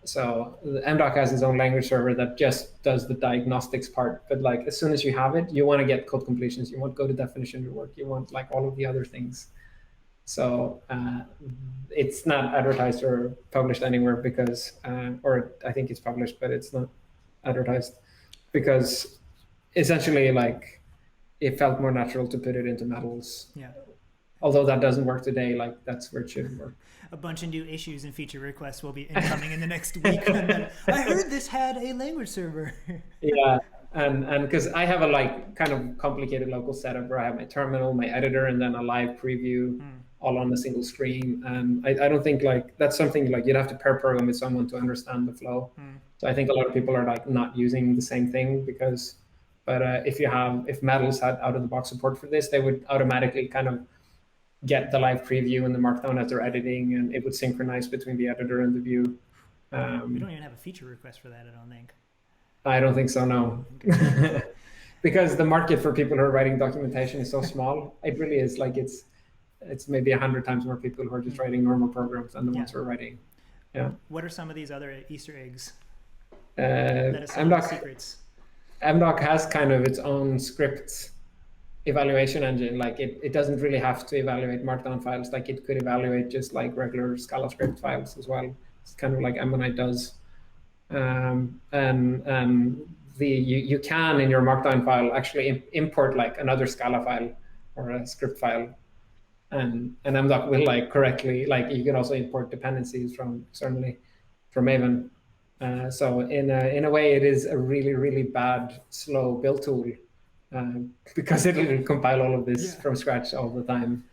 So the MDoc has its own language server that just does the diagnostics part. But like as soon as you have it, you want to get code completions. You want go to definition of work. You want like all of the other things. So it's not advertised or published anywhere because, or I think it's published, but it's not advertised because essentially like it felt more natural to put it into metals. Yeah. Although that doesn't work today, like that's where it should work. A bunch of new issues and feature requests will be incoming in the next week. And then, I heard this had a language server. Yeah, and because I have a like kind of complicated local setup where I have my terminal, my editor, and then a live preview all on a single screen. And I don't think like that's something like you'd have to pair program with someone to understand the flow. So I think a lot of people are like not using the same thing because, but if Metals had out of the box support for this, they would automatically kind of get the live preview and the markdown as they're editing, and it would synchronize between the editor and the view. We don't even have a feature request for that, I don't think. I don't think so, no. Okay. Because the market for people who are writing documentation is so small. It really is like it's maybe 100 times more people who are just writing normal programs than the ones who are writing. Yeah. What are some of these other Easter eggs? Secrets. MDoc has kind of its own script evaluation engine. Like it doesn't really have to evaluate markdown files. Like it could evaluate just like regular Scala script files as well. It's kind of like Ammonite does. And you can in your markdown file actually import like another Scala file or a script file, and MDoc will like correctly, like you can also import dependencies from externally from Maven. So in a way, it is a really bad slow build tool. Because it'll compile all of this from scratch all the time.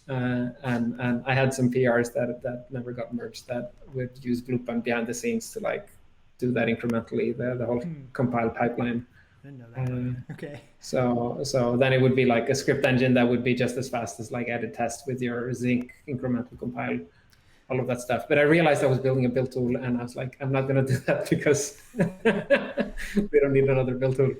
And I had some PRs that never got merged that would use Bluepan behind the scenes to like do that incrementally, the whole compile pipeline. I didn't know that. Okay. So then it would be like a script engine that would be just as fast as like edit test with your Zinc incremental compile, all of that stuff. But I realized I was building a build tool and I was like, I'm not going to do that because we don't need another build tool.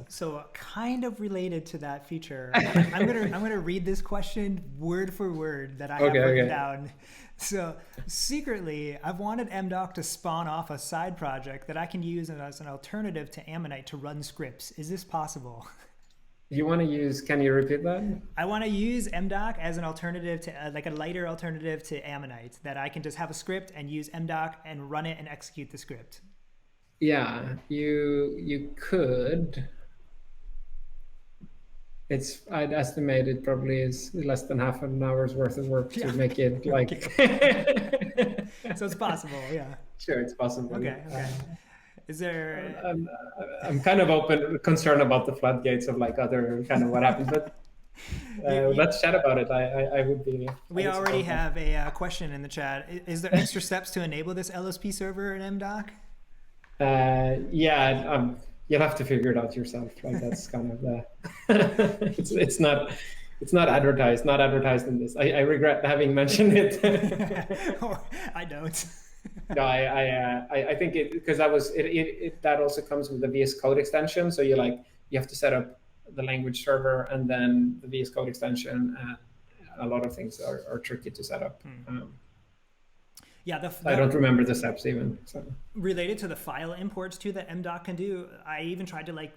So kind of related to that feature, I'm gonna read this question word for word that I have written down. So secretly, I've wanted MDoc to spawn off a side project that I can use as an alternative to Ammonite to run scripts. Is this possible? You want to use? Can you repeat that? I want to use MDoc as an alternative to like a lighter alternative to Ammonite, that I can just have a script and use MDoc and run it and execute the script. Yeah, you could. I'd estimate it probably is less than half an hour's worth of work to make it like. So it's possible, yeah. Sure, it's possible. Okay. Is there? I'm kind of concerned about the floodgates of like other kind of what happens, but let's chat about it. I would be. We already have a question in the chat. Is there extra steps to enable this LSP server in MDoc? You'll have to figure it out yourself. Like that's kind of the. it's not advertised in this. I regret having mentioned it. I don't. No, I think it because that also comes with the VS Code extension. So you have to set up the language server and then the VS Code extension. A lot of things are tricky to set up. Yeah, I don't remember the steps even. So. Related to the file imports too that MDoc can do, I even tried to like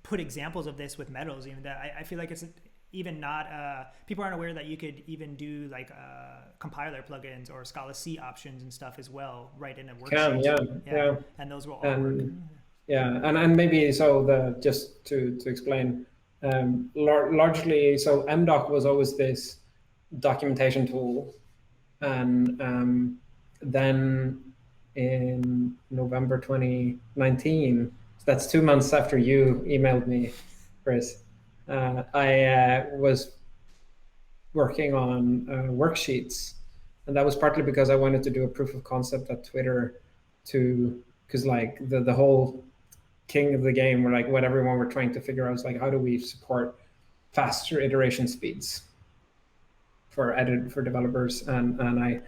put examples of this with Metals. Even that I feel like it's even not people aren't aware that you could even do like compiler plugins or Scala C options and stuff as well, right in a worksheet. Yeah, and those will all work. Yeah, and maybe so just to explain, largely so MDoc was always this documentation tool. And then in November 2019, so that's 2 months after you emailed me, Chris, I was working on worksheets. And that was partly because I wanted to do a proof of concept at Twitter to because like the whole king of the game, or like what everyone were trying to figure out is like, how do we support faster iteration speeds for developers? And I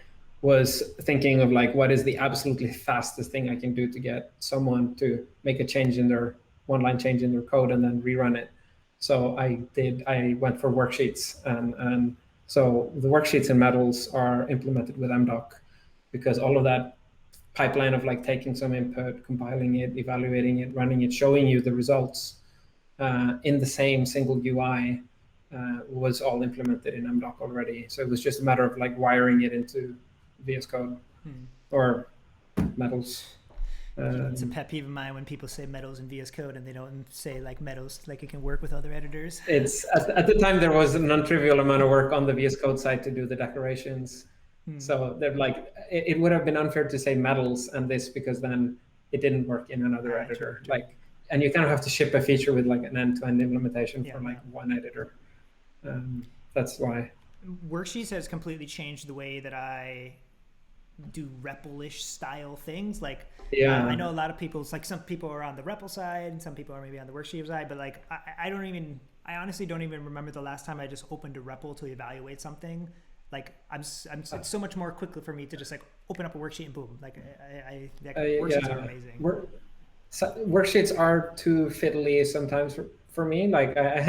was thinking of like, what is the absolutely fastest thing I can do to get someone to make a change in their one line change in their code and then rerun it. So I went for worksheets, and so the worksheets in Metals are implemented with MDoc, because all of that pipeline of like taking some input, compiling it, evaluating it, running it, showing you the results in the same single UI was all implemented in MDoc already. So it was just a matter of like wiring it into VS Code or Metals. It's a pet peeve of mine when people say Metals in VS Code and they don't say like Metals, like it can work with other editors. It's at the time there was a non-trivial amount of work on the VS Code side to do the declarations. So they're like, it would have been unfair to say Metals and this, because then it didn't work in another editor. True. Like, and you kind of have to ship a feature with like an end-to-end implementation for like one editor. That's why. Worksheets has completely changed the way that I do REPL-ish style things. Like, I know a lot of people, it's like some people are on the REPL side and some people are maybe on the worksheet side, but like, I honestly don't even remember the last time I just opened a REPL to evaluate something. Like it's so much more quickly for me to just like open up a worksheet and boom. Like worksheets are amazing. Worksheets are too fiddly sometimes for me. Like I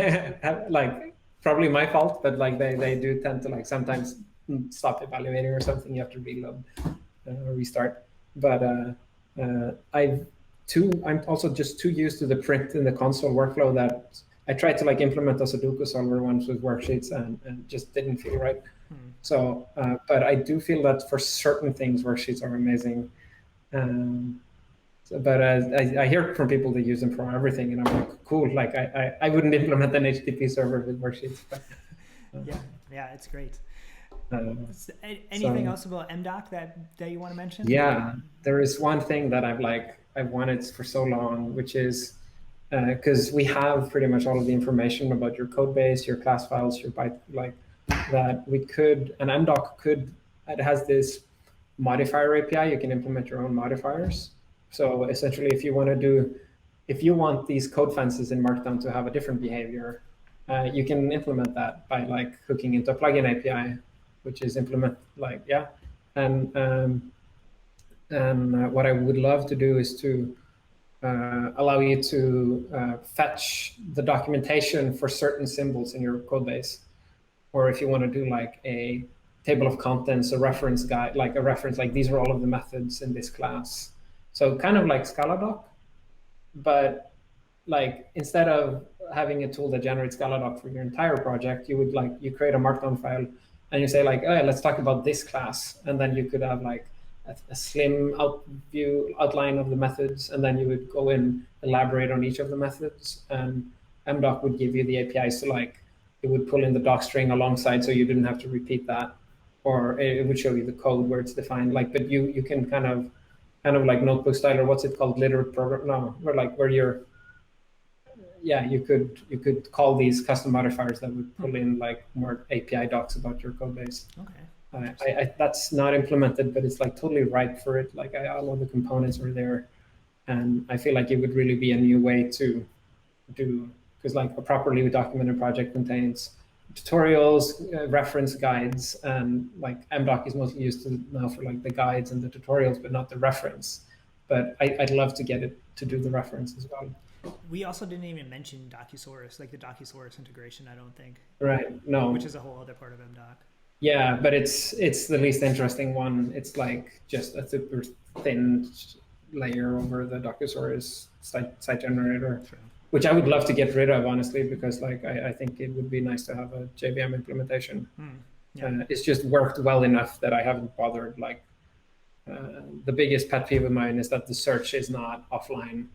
have, like, probably my fault, but like they do tend to like sometimes stop evaluating or something. You have to reload or restart. But I'm also just too used to the print in the console workflow that I tried to like implement a Sudoku solver once with worksheets and just didn't feel right. So, but I do feel that for certain things, worksheets are amazing. But I hear from people that use them for everything, and I'm like, cool. Like I wouldn't implement an HTTP server with worksheets. But, yeah, it's great. Anything else about MDoc that you want to mention? Yeah, there is one thing that I've wanted for so long, which is because we have pretty much all of the information about your code base, your class files, your byte, like that we could, and MDoc could, it has this modifier API. You can implement your own modifiers. So essentially, if you want these code fences in Markdown to have a different behavior, you can implement that by like hooking into a plugin API, which is implement like, and what I would love to do is to allow you to fetch the documentation for certain symbols in your code base. Or if you want to do like a table of contents, a reference guide, like a reference, like these are all of the methods in this class. So kind of like Scala doc, but like instead of having a tool that generates Scala doc for your entire project, you would like, you create a Markdown file and you say like, oh, let's talk about this class. And then you could have like a slim outline of the methods, and then you would go in, elaborate on each of the methods, and MDoc would give you the APIs to like, it would pull in the doc string alongside, so you didn't have to repeat that, or it would show you the code where it's defined. Like, but you can kind of like notebook style, or what's it called, literate program? No, or like where you're, you could call these custom modifiers that would pull in like more API docs about your code base. Okay. That's not implemented, but it's like totally ripe for it. Like all of the components are there, and I feel like it would really be a new way to do, because like a properly documented project contains tutorials, reference guides, and like MDoc is mostly used to now for like the guides and the tutorials, but not the reference. But I'd love to get it to do the reference as well. We also didn't even mention Docusaurus, like the Docusaurus integration, I don't think. Right, no. Which is a whole other part of MDoc. Yeah, but it's the least interesting one. It's like just a super thin layer over the Docusaurus site generator. True. Which I would love to get rid of, honestly, because like I think it would be nice to have a JVM implementation. It's just worked well enough that I haven't bothered. Like the biggest pet peeve of mine is that the search is not offline.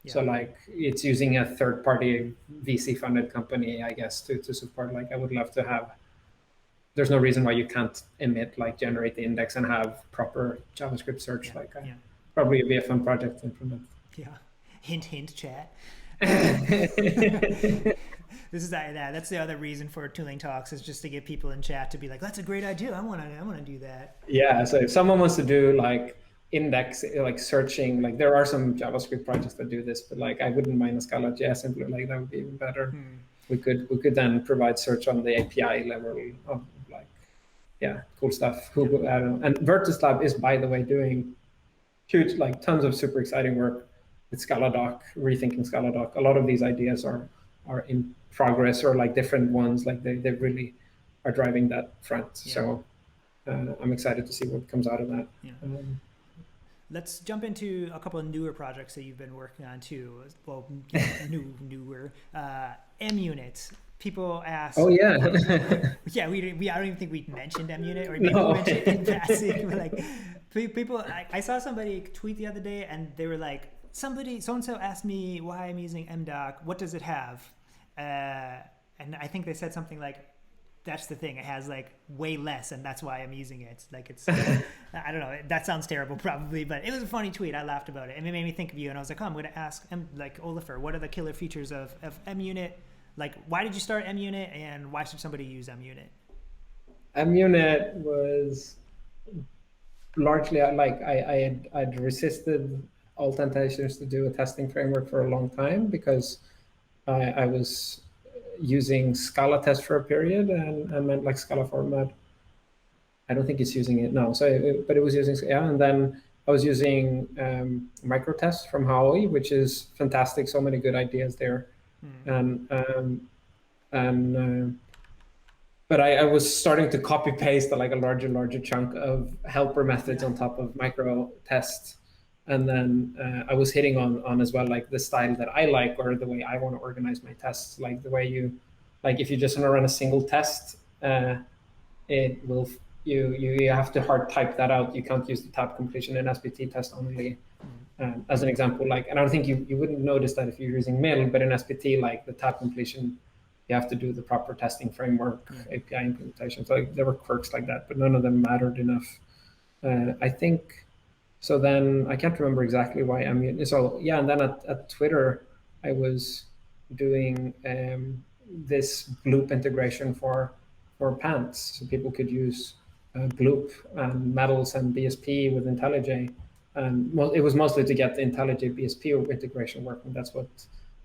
So like it's using a third-party VC-funded company, I guess, to support. Like I would love to have. There's no reason why you can't generate the index and have proper JavaScript search. Probably be a fun project to implement. Yeah, hint, chat. That's the other reason for tooling talks, is just to get people in chat to be like, that's a great idea, I want to do that. Yeah, so if someone wants to do like index, like searching, like there are some JavaScript projects that do this, but like I wouldn't mind a Scala JS implement, like that would be even better. We could then provide search on the API level of like, yeah, cool stuff. And Virtus Lab is, by the way, doing huge, like tons of super exciting work with Scala Doc, rethinking Scala Doc. A lot of these ideas are in progress, or like different ones, like they really are driving that front. So I'm excited to see what comes out of that. Let's jump into a couple of newer projects that you've been working on too. Well, newer. MUnit. People ask. Oh yeah. Yeah, I don't even think we mentioned MUnit, or maybe we mentioned it in passing. Like people, I saw somebody tweet the other day, and they were like, so and so asked me why I'm using MDoc. What does it have? And I think they said something like, that's the thing, it has like way less, and that's why I'm using it. Like it's I don't know, that sounds terrible probably, but it was a funny tweet. I laughed about it, and it made me think of you, and I was like, oh, I'm going to ask like Ólafur, what are the killer features of MUnit? Like, why did you start MUnit, and why should somebody use MUnit? MUnit was largely like I'd resisted all temptations to do a testing framework for a long time, because I was using Scala test for a period, and meant like Scala format. I don't think it's using it now. But it was using, and then I was using microtest from Howie, which is fantastic. So many good ideas there. But I was starting to copy paste like a larger chunk of helper methods on top of micro test. And then I was hitting on as well, like the style that I like, or the way I want to organize my tests, like the way you, like if you just want to run a single test, it will, you have to hard type that out. You can't use the tab completion in SPT test only, as an example. Like, and I don't think you wouldn't notice that if you're using MIL, but in SPT, like the tab completion, you have to do the proper testing framework, API implementation. So like, there were quirks like that, but none of them mattered enough. I think. So then I can't remember exactly why I'm. So yeah, and then at Twitter, I was doing this Bloop integration for pants, so people could use Bloop and Metals and BSP with IntelliJ. And it was mostly to get the IntelliJ BSP integration working. That's what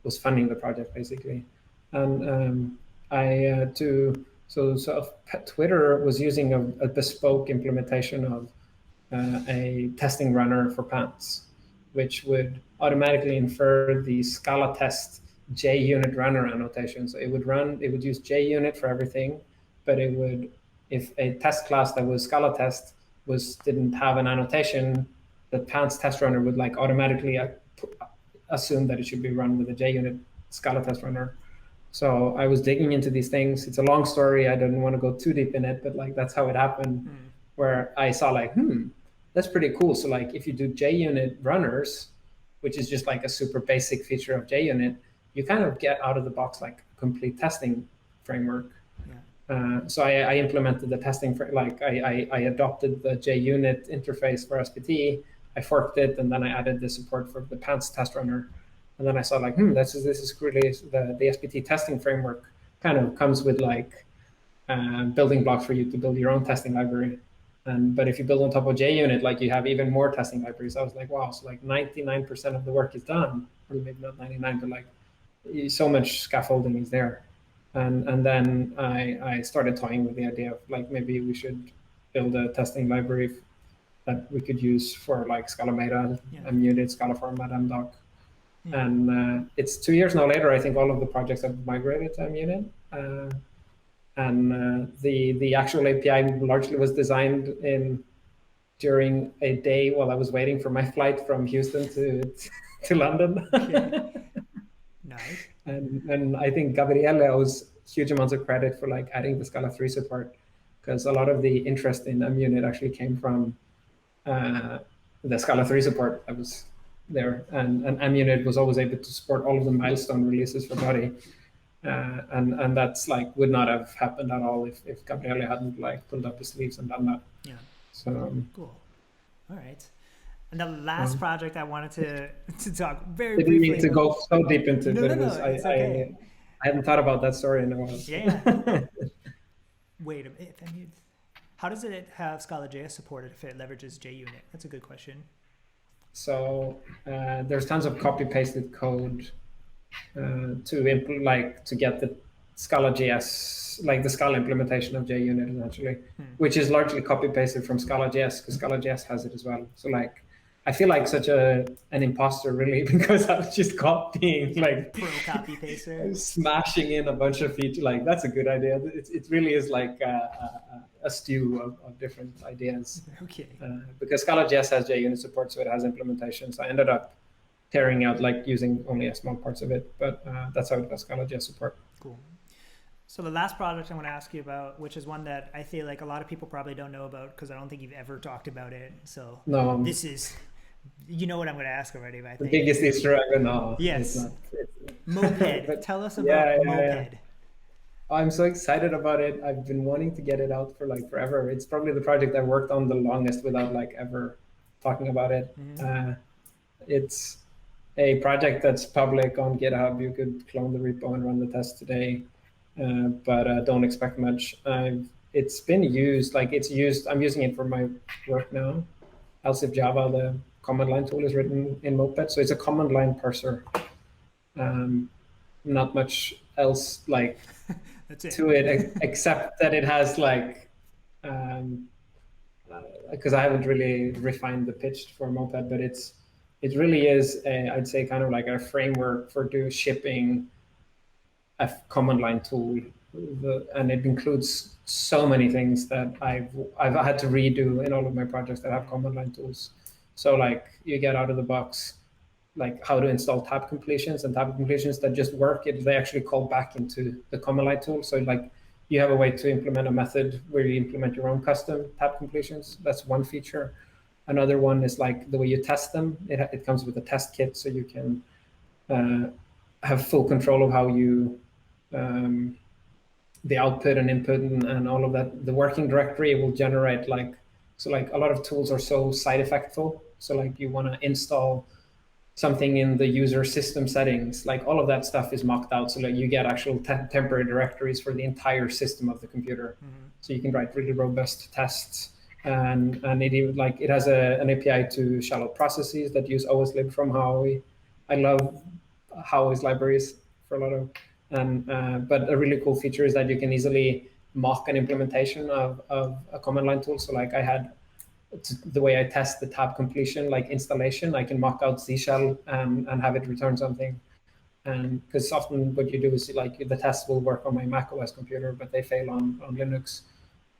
was funding the project basically. And Twitter was using a bespoke implementation of a testing runner for pants, which would automatically infer the Scala test JUnit runner annotation. So it would use JUnit for everything, but it would, if a test class that was Scala test didn't have an annotation, the pants test runner would like automatically assume that it should be run with a JUnit Scala test runner. So I was digging into these things. It's a long story. I didn't want to go too deep in it, but like that's how it happened, where I saw like, that's pretty cool. So like if you do JUnit runners, which is just like a super basic feature of JUnit, you kind of get out of the box like a complete testing framework. So I implemented the testing, I adopted the JUnit interface for SPT, I forked it, and then I added the support for the pants test runner. And then I saw like, this is really, the SPT testing framework kind of comes with like building blocks for you to build your own testing library. But if you build on top of JUnit, like you have even more testing libraries. I was like, wow, so like 99% of the work is done, or maybe not 99, but like so much scaffolding is there. And then I started toying with the idea of like, maybe we should build a testing library that we could use for like Scala Meta, MUnit, Scala Format, MDoc. And it's 2 years now later, I think all of the projects have migrated to MUnit. And the actual API largely was designed during a day while I was waiting for my flight from Houston to London. Nice. And I think Gabriele owes huge amounts of credit for like adding the Scala 3 support, because a lot of the interest in MUnit actually came from the Scala 3 support that was there. And MUnit was always able to support all of the milestone releases for Body. And that's like would not have happened at all if Gabriele hadn't like pulled up his sleeves and done that. Yeah. So cool. All right. And the last project I wanted to talk very briefly. Didn't need to go so deep into it, but okay. I hadn't thought about that story in a while. Yeah. Wait a minute. How does it have Scala.js supported if it leverages JUnit? That's a good question. So there's tons of copy pasted code to get the Scala.js, like the Scala implementation of JUnit essentially, which is largely copy pasted from Scala.js because Scala.js has it as well. So like, I feel like such an imposter really because I was just copying like pro copy paster, smashing in a bunch of features. Like that's a good idea. It really is like a stew of different ideas. Okay. Because Scala.js has JUnit support, so it has implementations. I ended up tearing out like using only a small parts of it, but that's how it got Scala.js support. Cool. So the last project I want to ask you about, which is one that I feel like a lot of people probably don't know about because I don't think you've ever talked about it. So no, this is, you know what I'm going to ask already, but I think. The biggest Easter egg, no. Yes. Moped. Tell us about Moped. Yeah. I'm so excited about it. I've been wanting to get it out for like forever. It's probably the project I worked on the longest without like ever talking about it. It's a project that's public on GitHub. You could clone the repo and run the test today, but don't expect much. It's been used, I'm using it for my work now. Is Lsif Java, the command line tool, is written in Moped. So it's a command line parser. Not much else like to it except that it has like, because I haven't really refined the pitch for Moped, but it really is I'd say kind of like a framework for shipping a command line tool, and it includes so many things that I've had to redo in all of my projects that have command line tools. So like you get out of the box like how to install tab completions, and tab completions that just work, they actually call back into the command line tool. So like you have a way to implement a method where you implement your own custom tab completions. That's one feature. Another one is like the way you test them. It comes with a test kit, so you can have full control of how you the output and input and all of that. The working directory will generate like a lot of tools are so side effectful. So like you want to install something in the user system settings, like all of that stuff is mocked out so that you get actual temporary directories for the entire system of the computer. So you can write really robust tests. And it has an API to shallow processes that use OSLib from Huawei. I love Huawei's libraries for a lot of, but a really cool feature is that you can easily mock an implementation of a command line tool. So like I had the way I test the tab completion, like installation, I can mock out Z shell and have it return something. And because often what you do is like the tests will work on my Mac OS computer, but they fail on Linux.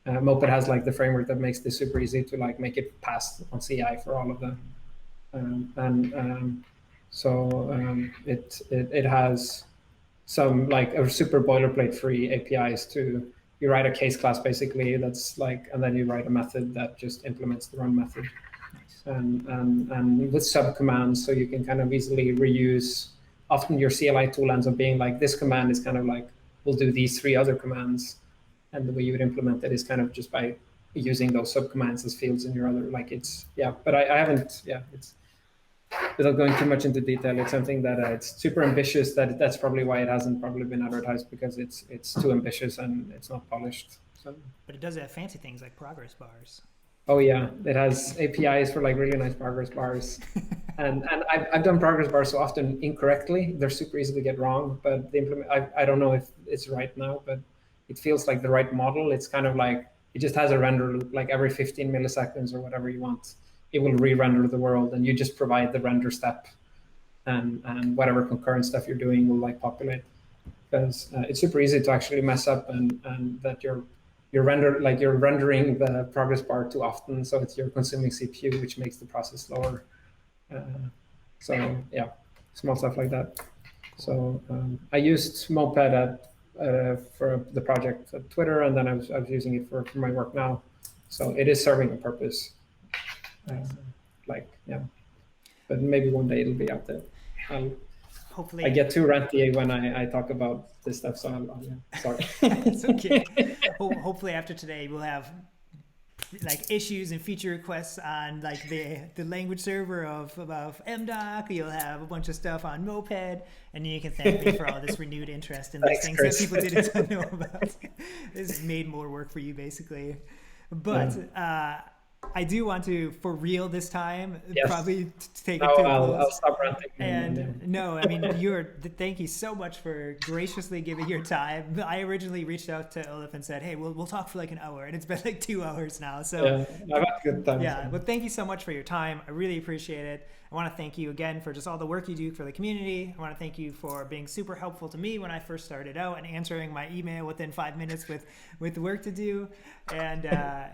Moped has like the framework that makes this super easy to like make it pass on CI for all of them. It has some like a super boilerplate free APIs to, you write a case class basically that's like, and then you write a method that just implements the run method. And with sub commands, so you can kind of easily reuse. Often your CLI tool ends up being like, this command is kind of like, we'll do these 3 other commands. And the way you would implement it is kind of just by using those subcommands as fields in your other, like it's, but I haven't, it's, without going too much into detail, it's something that it's super ambitious, that's probably why it hasn't probably been advertised, because it's too ambitious and it's not polished. So. But it does have fancy things like progress bars. Oh yeah, it has APIs for like really nice progress bars. and I've done progress bars so often incorrectly, they're super easy to get wrong, but I don't know if it's right now, but it feels like the right model. It's kind of like, it just has a render loop, like every 15 milliseconds or whatever you want, it will re-render the world, and you just provide the render step, and whatever concurrent stuff you're doing will like populate. Because it's super easy to actually mess up, and that you're rendering the progress bar too often, so you're consuming CPU, which makes the process slower. So yeah, small stuff like that. So I used Moped for the project at Twitter, and then I was using it for my work now. So it is serving a purpose. But maybe one day it'll be out there. Hopefully. I get too ranty when I talk about this stuff, so sorry. It's okay. Hopefully after today we'll have like issues and feature requests on like the language server of MDoc. You'll have a bunch of stuff on Moped, and you can thank me for all this renewed interest in these things, Chris, that people didn't know about. This has made more work for you basically. But I do want to, for real this time, Yes. probably take it Now to a I'll close. stop ranting. And no, I mean, thank you so much for graciously giving your time. I originally reached out to Olaf and said, hey, we'll talk for like an hour, and it's been like 2 hours now. So yeah, I've had a good time. yeah, but thank you so much for your time. I really appreciate it. I want to thank you again for just all the work you do for the community. I want to thank you for being super helpful to me when I first started out and answering my email within 5 minutes with work to do. And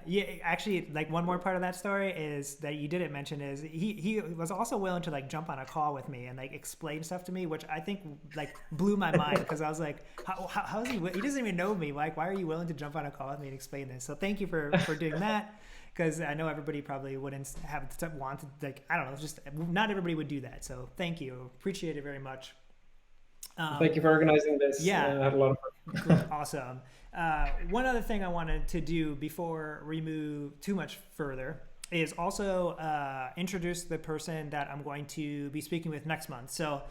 yeah, actually, like one more part of that story is that you didn't mention is he was also willing to like jump on a call with me and like explain stuff to me, which I think like blew my mind because I was like, how is he doesn't even know me. Like, why are you willing to jump on a call with me and explain this? So thank you for doing that. Because I know everybody probably wouldn't have wanted, like, I don't know, just not everybody would do that. So thank you. Appreciate it very much. Thank you for organizing this. Yeah. I had a lot of fun. Awesome. One other thing I wanted to do before we move too much further is also introduce the person that I'm going to be speaking with next month. So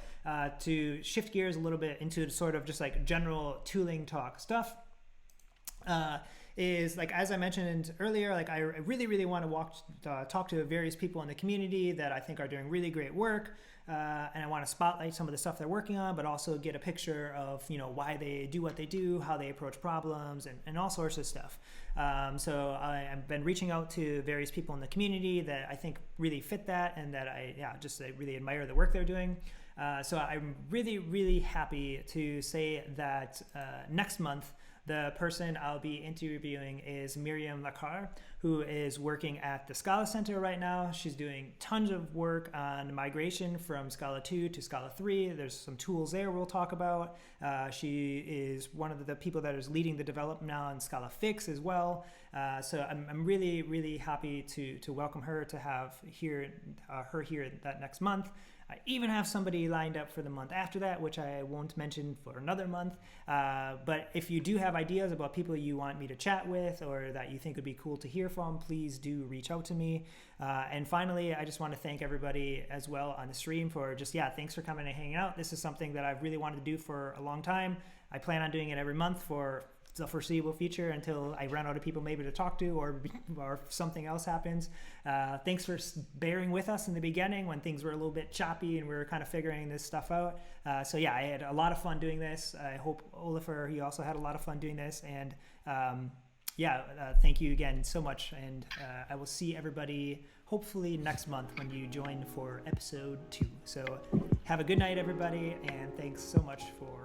to shift gears a little bit into sort of just like general tooling talk stuff. Is like, as I mentioned earlier, like I really want to talk to various people in the community that I think are doing really great work, and I want to spotlight some of the stuff they're working on, but also get a picture of, you know, why they do what they do, how they approach problems, and all sorts of stuff. So I've been reaching out to various people in the community that I think really fit that, and that I really admire the work they're doing. So I'm really happy to say that next month, the person I'll be interviewing is Miriam Lakar, who is working at the Scala Center right now. She's doing tons of work on migration from Scala 2 to Scala 3. There's some tools there we'll talk about. She is one of the people that is leading the development now in Scala Fix as well. So I'm really happy to welcome her, to have her here that next month. I even have somebody lined up for the month after that, which I won't mention for another month. But if you do have ideas about people you want me to chat with or that you think would be cool to hear from, please do reach out to me. And finally, I just want to thank everybody as well on the stream for just, thanks for coming and hanging out. This is something that I've really wanted to do for a long time. I plan on doing it every month for the foreseeable future until I run out of people maybe to talk to or something else happens. Thanks for bearing with us in the beginning when things were a little bit choppy and we were kind of figuring this stuff out. I had a lot of fun doing this. I hope Ólafur, he also had a lot of fun doing this. And thank you again so much. And I will see everybody hopefully next month when you join for episode 2. So have a good night, everybody. And thanks so much for